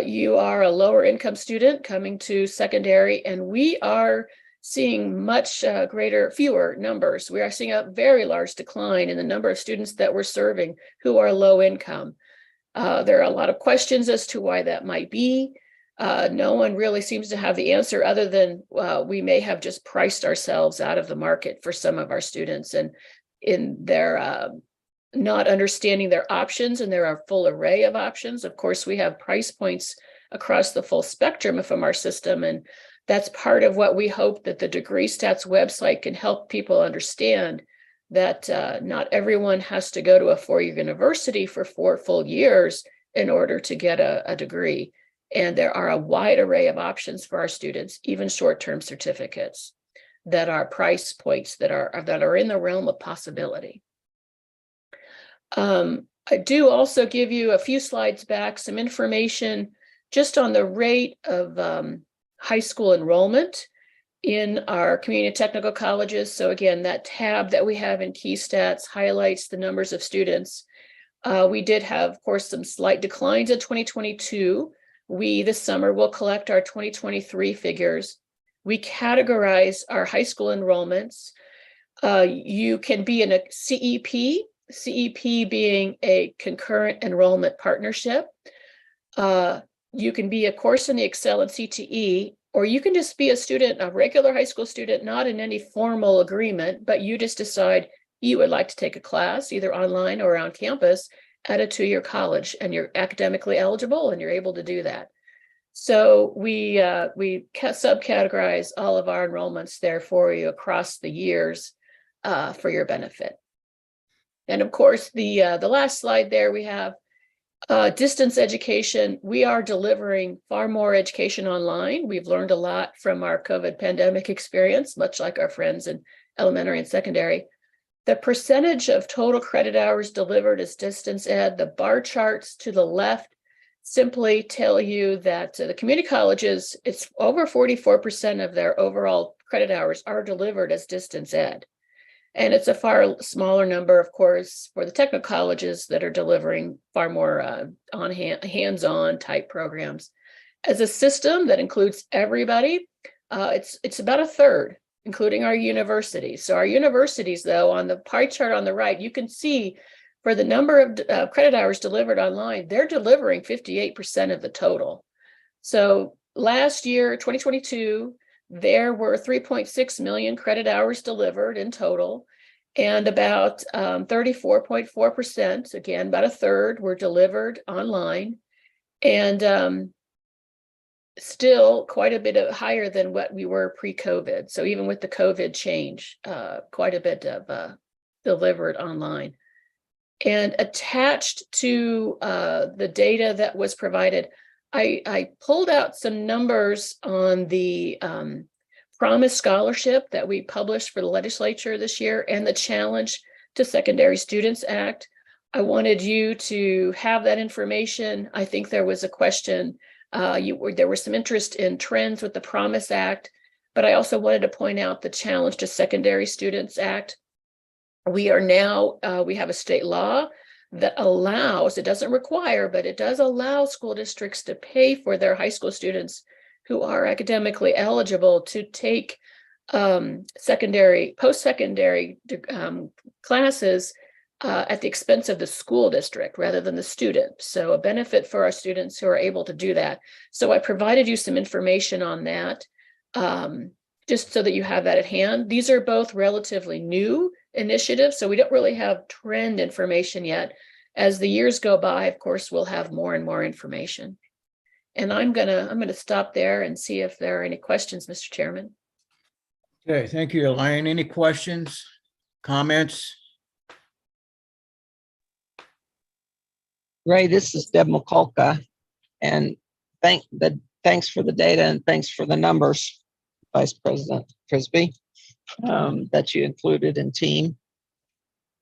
you are a lower income student coming to secondary, and we are seeing much fewer numbers. We are seeing a very large decline in the number of students that we're serving who are low income. There are a lot of questions as to why that might be. No one really seems to have the answer other than we may have just priced ourselves out of the market for some of our students, and in their not understanding their options, and there are a full array of options. Of course, we have price points across the full spectrum from our system, and that's part of what we hope that the Degree Stats website can help people understand, that not everyone has to go to a 4-year university for 4 full years in order to get a degree. And there are a wide array of options for our students, even short-term certificates that are price points that are in the realm of possibility. I do also give you a few slides back some information just on the rate of high school enrollment in our community technical colleges. So again, that tab that we have in Key Stats highlights the numbers of students. We did have, of course, some slight declines in 2022. We, this summer, will collect our 2023 figures. We categorize our high school enrollments. You can be in a CEP, CEP being a concurrent enrollment partnership. You can be a course in the Excel and CTE, or you can just be a student, a regular high school student, not in any formal agreement, but you just decide you would like to take a class either online or on campus at a 2-year college, and you're academically eligible and you're able to do that. So we subcategorize all of our enrollments there for you across the years for your benefit. And of course, the last slide there we have distance education. We are delivering far more education online. We've learned a lot from our COVID pandemic experience, much like our friends in elementary and secondary. The percentage of total credit hours delivered as distance ed, the bar charts to the left simply tell you that the community colleges, it's over 44% of their overall credit hours are delivered as distance ed. And it's a far smaller number, of course, for the technical colleges that are delivering far more hands-on type programs. As a system that includes everybody, it's about a third, including our universities. So our universities, though, on the pie chart on the right, you can see for the number of credit hours delivered online, they're delivering 58% of the total. So last year, 2022, there were 3.6 million credit hours delivered in total, and about 34.4%, again, about a third, were delivered online, and still quite a bit higher than what we were pre-COVID. So even with the COVID change, quite a bit of delivered online. And attached to the data that was provided, I pulled out some numbers on the Promise Scholarship that we published for the legislature this year and the Challenge to Secondary Students Act. I wanted you to have that information. I think there was a question, there was some interest in trends with the Promise Act, but I also wanted to point out the Challenge to Secondary Students Act. We are now, we have a state law that allows, it doesn't require, but it does allow school districts to pay for their high school students who are academically eligible to take post-secondary classes at the expense of the school district rather than the student. So a benefit for our students who are able to do that. So I provided you some information on that, just so that you have that at hand. These are both relatively new initiatives, so we don't really have trend information yet. As the years go by, of course, we'll have more and more information. And I'm gonna stop there and see if there are any questions, Mr. Chairman. Okay, thank you, Elaine. Any questions, comments? Ray, this is Deb McCulka, and thanks for the data and thanks for the numbers, Vice President Frisbee, that you included in team.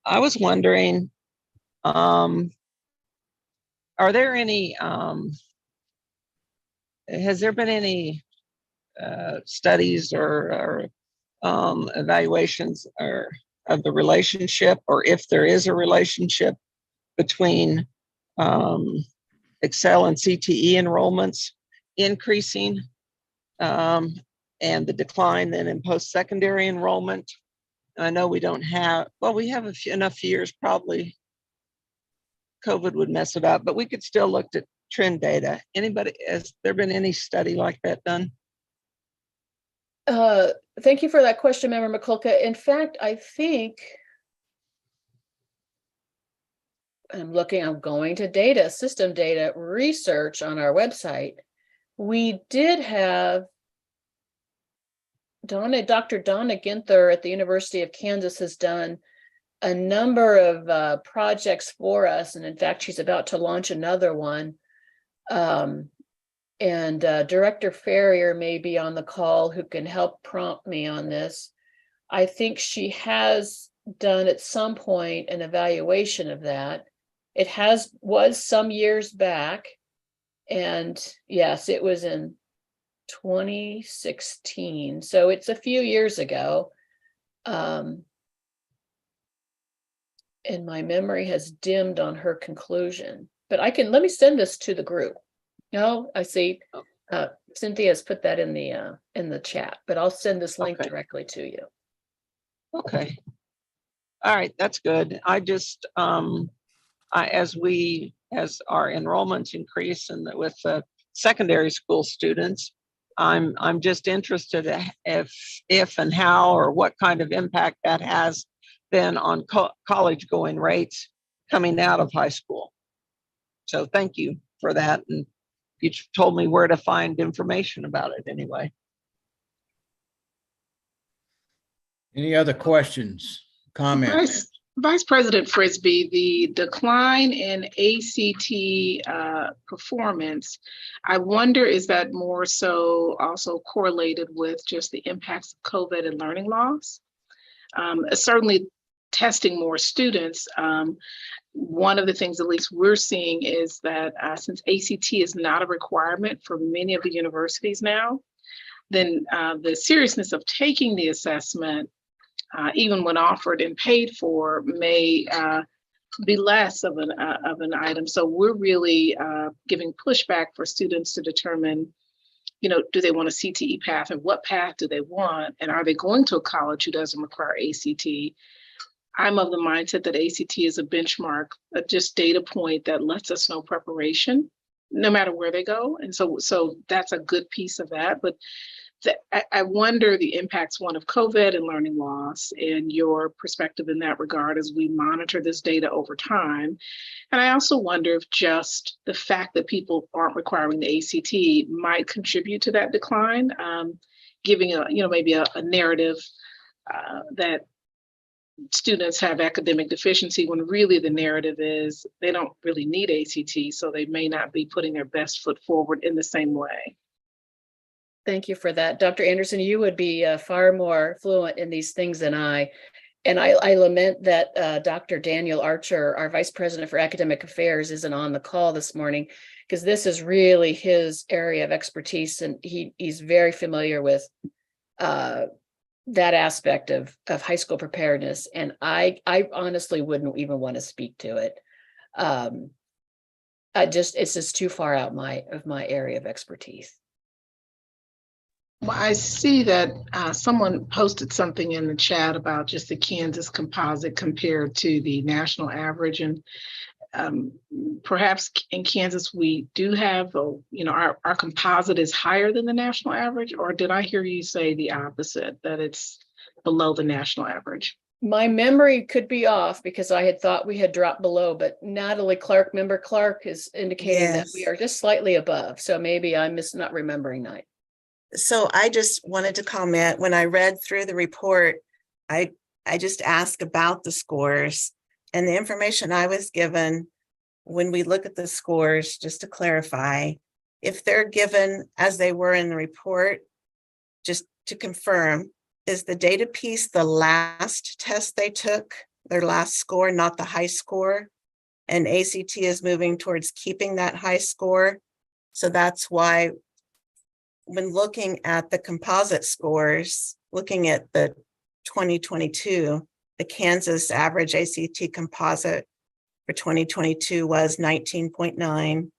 I was wondering, are there any, has there been any studies or evaluations or of the relationship, or if there is a relationship between Excel and CTE enrollments increasing and the decline then in post-secondary enrollment? I know we don't have, well, we have enough years, probably COVID would mess it up, but we could still look at trend data. Anybody, has there been any study like that done? Thank you for that question, Member McCulka. In fact, I think I'm going to data, system data research on our website. We did have Dr. Donna Ginther at the University of Kansas has done a number of projects for us. And in fact, she's about to launch another one. And Director Ferrier may be on the call who can help prompt me on this. I think she has done at some point an evaluation of that. It was some years back. And yes, it was in 2016. So it's a few years ago. And my memory has dimmed on her conclusion, but let me send this to the group. No, I see Cynthia has put that in the chat, but I'll send this link directly to you. Okay. All right, that's good. I just, as our enrollments increase and with secondary school students, I'm just interested if and how or what kind of impact that has then on college going rates coming out of high school. So thank you for that. And you told me where to find information about it anyway. Any other questions, comments? Vice President Frisbee, the decline in ACT performance, I wonder, is that more so also correlated with just the impacts of COVID and learning loss? Certainly testing more students. One of the things, at least we're seeing, is that since ACT is not a requirement for many of the universities now, then the seriousness of taking the assessment, even when offered and paid for, may be less of an item. So we're really giving pushback for students to determine, do they want a CTE path, and what path do they want? And are they going to a college who doesn't require ACT? I'm of the mindset that ACT is a benchmark, just data point that lets us know preparation, no matter where they go. And so that's a good piece of that. But I wonder the impacts, one, of COVID and learning loss, and your perspective in that regard as we monitor this data over time. And I also wonder if just the fact that people aren't requiring the ACT might contribute to that decline, giving maybe a narrative that students have academic deficiency, when really the narrative is they don't really need ACT, so they may not be putting their best foot forward in the same way. Thank you for that. Dr. Anderson, you would be far more fluent in these things than I. And I lament that Dr. Daniel Archer, our Vice President for Academic Affairs, isn't on the call this morning, because this is really his area of expertise, and he's very familiar with that aspect of high school preparedness. And I honestly wouldn't even want to speak to it. It's just too far out of my area of expertise. Well, I see that someone posted something in the chat about just the Kansas composite compared to the national average. And perhaps in Kansas, we do have, our composite is higher than the national average, or did I hear you say the opposite, that it's below the national average? My memory could be off because I had thought we had dropped below, but Natalie Clark, member Clark, is indicating that we Yes. are just slightly above. So maybe I'm not remembering that. So I just wanted to comment, when I read through the report, I just asked about the scores, and the information I was given, when we look at the scores, just to clarify, if they're given as they were in the report, just to confirm, is the data piece the last test they took, their last score, not the high score? And ACT is moving towards keeping that high score. So that's why when looking at the composite scores, looking at the 2022, the Kansas average ACT composite for 2022 was 19.9.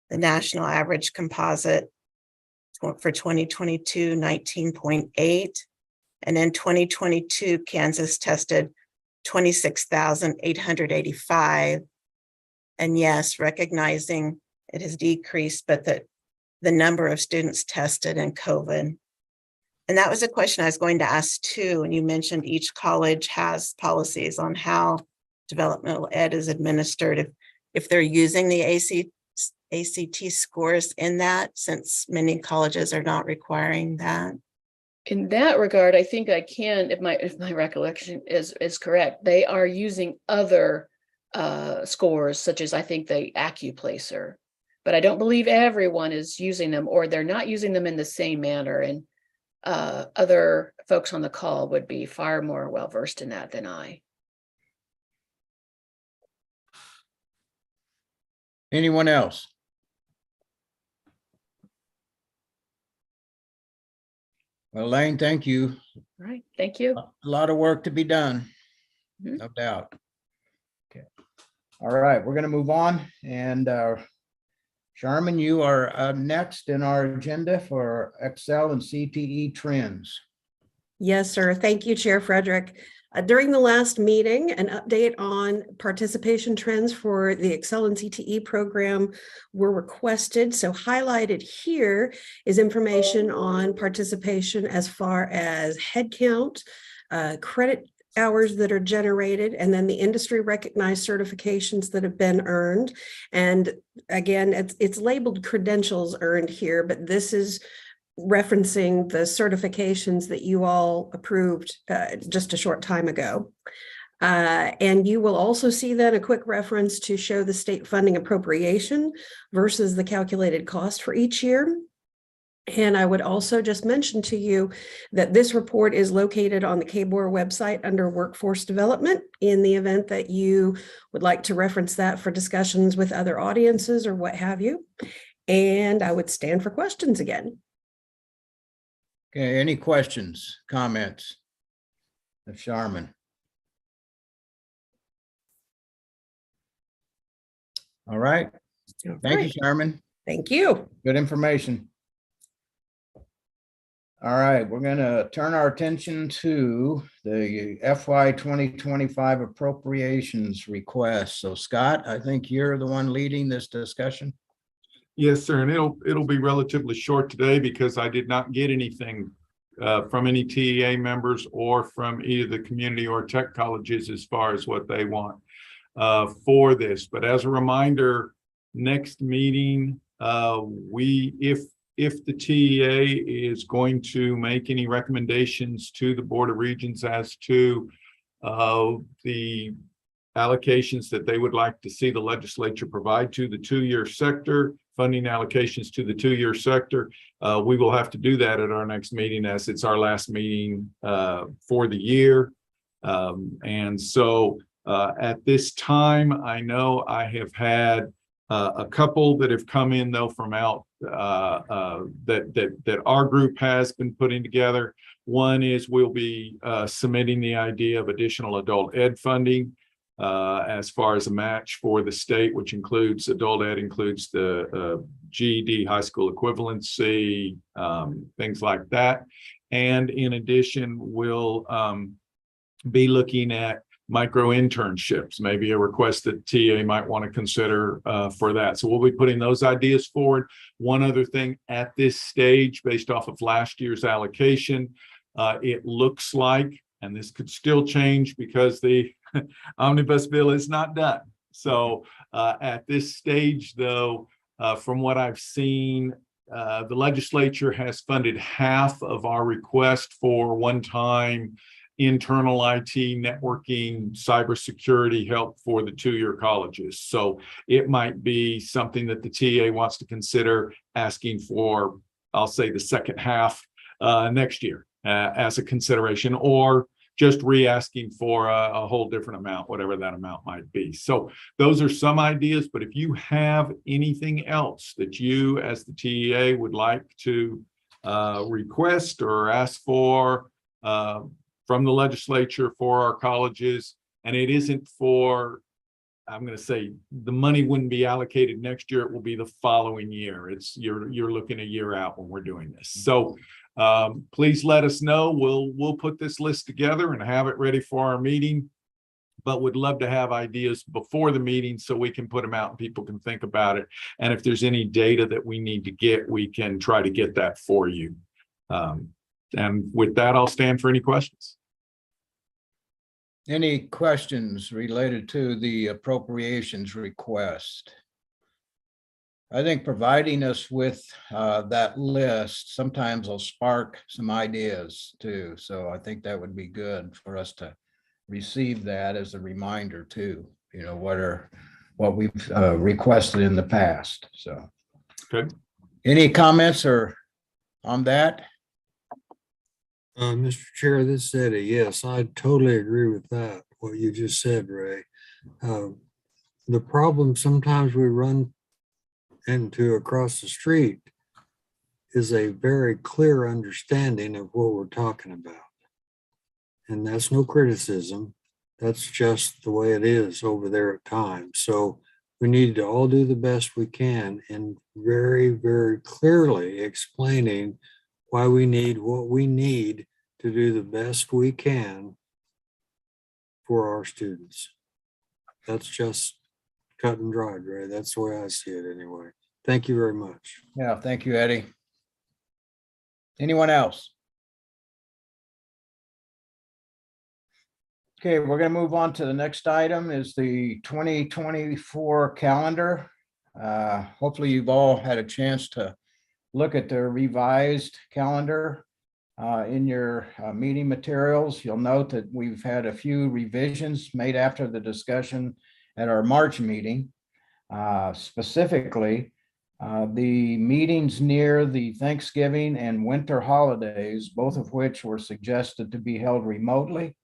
The national average composite for 2022, 19.8. And in 2022, Kansas tested 26,885. And yes, recognizing it has decreased, but the number of students tested in COVID. And that was a question I was going to ask too. And you mentioned each college has policies on how developmental ed is administered. If they're using the ACT scores in that, since many colleges are not requiring that. In that regard, I think I can, if my recollection is correct, they are using other scores, such as I think the AccuPlacer, but I don't believe everyone is using them, or they're not using them in the same manner. And other folks on the call would be far more well versed in that than I. Anyone else? Well, Elaine, thank you. All right, thank you. A lot of work to be done, no doubt. Okay. All right, we're going to move on. And Sharman, you are next in our agenda for Excel and CTE trends. Yes, sir. Thank you, Chair Frederick. During the last meeting, an update on participation trends for the Excel and CTE program were requested. So highlighted here is information on participation as far as headcount, credit hours that are generated, and then the industry recognized certifications that have been earned. And again, it's labeled credentials earned here, but this is referencing the certifications that you all approved just a short time ago. And you will also see then a quick reference to show the state funding appropriation versus the calculated cost for each year. And I would also just mention to you that this report is located on the KBOR website under Workforce Development, in the event that you would like to reference that for discussions with other audiences or what have you. And I would stand for questions again. Okay, any questions, comments of Sharman? All right. Thank you, Sharman. Thank you. Good information. All right, we're going to turn our attention to the FY 2025 appropriations request. So Scott, I think you're the one leading this discussion. Yes, sir. And it'll be relatively short today because I did not get anything from any TEA members or from either the community or tech colleges as far as what they want for this. But as a reminder, next meeting, if the TEA is going to make any recommendations to the Board of Regents as to the allocations that they would like to see the legislature provide to the two-year sector, funding allocations to the two-year sector, we will have to do that at our next meeting, as it's our last meeting for the year. And so at this time, I know I have had a couple that have come in though from out that our group has been putting together. One is we'll be submitting the idea of additional adult ed funding as far as a match for the state, which includes adult ed, includes the GED, high school equivalency, things like that. And in addition, we'll be looking at micro internships, maybe a request that TA might want to consider for that. So we'll be putting those ideas forward. One other thing at this stage, based off of last year's allocation, it looks like, and this could still change because the omnibus bill is not done. So at this stage, though, from what I've seen, the legislature has funded half of our request for one-time internal IT, networking, cybersecurity help for the two-year colleges. So it might be something that the TA wants to consider asking for, I'll say the second half next year as a consideration, or just re-asking for a whole different amount, whatever that amount might be. So those are some ideas, but if you have anything else that you as the TEA would like to request or ask for from the legislature for our colleges, and it isn't for, I'm going to say the money wouldn't be allocated next year, it will be the following year. It's you're looking a year out when we're doing this. So please let us know. We'll put this list together and have it ready for our meeting, but would love to have ideas before the meeting so we can put them out and people can think about it. And if there's any data that we need to get, we can try to get that for you. And with that, I'll stand for any questions. Any questions related to the appropriations request? I think providing us with that list sometimes will spark some ideas too. So I think that would be good for us to receive that as a reminder too, you know, what we've requested in the past. So, good. Any comments or on that? Mr. Chair, this is Eddie. Yes, I totally agree with that, what you just said, Ray. The problem sometimes we run into across the street is a very clear understanding of what we're talking about. And that's no criticism. That's just the way it is over there at times. So we need to all do the best we can in very, very clearly explaining why we need what we need to do the best we can for our students. That's just cut and dried, Ray. That's the way I see it anyway. Thank you very much. Yeah, thank you, Eddie. Anyone else? Okay, we're going to move on to the next item is the 2024 calendar. Hopefully you've all had a chance to look at the revised calendar in your meeting materials. You'll note that we've had a few revisions made after the discussion at our March meeting. Specifically, the meetings near the Thanksgiving and winter holidays, both of which were suggested to be held remotely.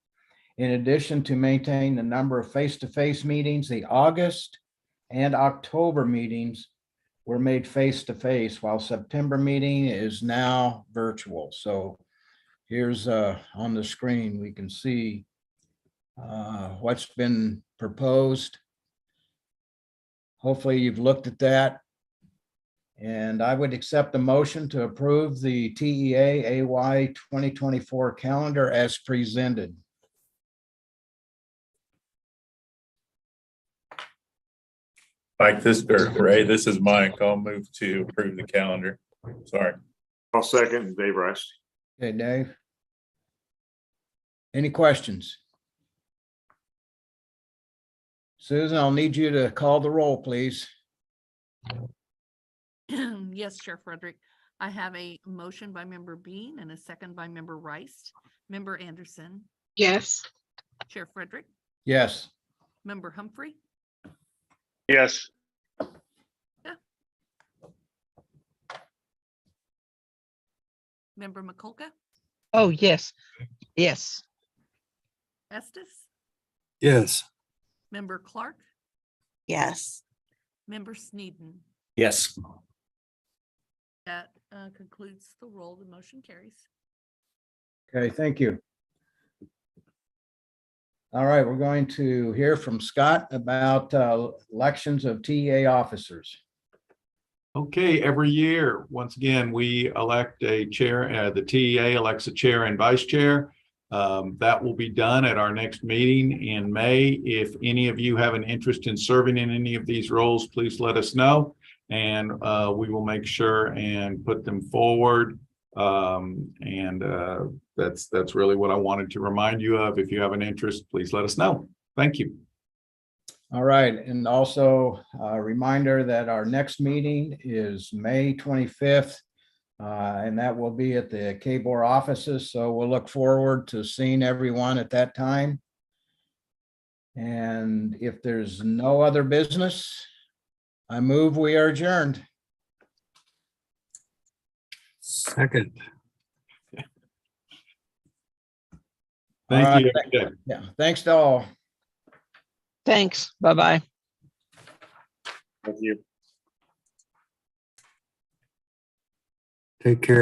In addition to maintain the number of face-to-face meetings, the August and October meetings were made face-to-face, while September meeting is now virtual. So here's on the screen, we can see what's been proposed. Hopefully you've looked at that. And I would accept the motion to approve the TEA AY 2024 calendar as presented. Mike, Ray, this is Mike. I'll move to approve the calendar. Sorry. I'll second Dave Rice. Okay, Dave. Any questions? Susan, I'll need you to call the roll, please. Yes, Chair Frederick. I have a motion by Member Bean and a second by Member Rice. Member Anderson. Yes. Chair Frederick. Yes. Member Humphrey. Yes. Yeah. Member McCulka. Oh, yes. Yes. Estes. Yes. Member Clark. Yes. Member Sneeden. Yes. That concludes the roll. The motion carries. Okay, thank you. All right, we're going to hear from Scott about elections of TEA officers. Okay, every year, once again, we elect a chair, the TEA elects a chair and vice chair. That will be done at our next meeting in May. If any of you have an interest in serving in any of these roles, please let us know. And we will make sure and put them forward. That's really what I wanted to remind you of. If you have an interest, please let us know. Thank you. All right, and also a reminder that our next meeting is May 25th, and that will be at the KBOR offices. So we'll look forward to seeing everyone at that time. And if there's no other business, I move we are adjourned. Second. Thank All you. right. Yeah, thanks to all. Thanks. Bye-bye. Thank you. Take care.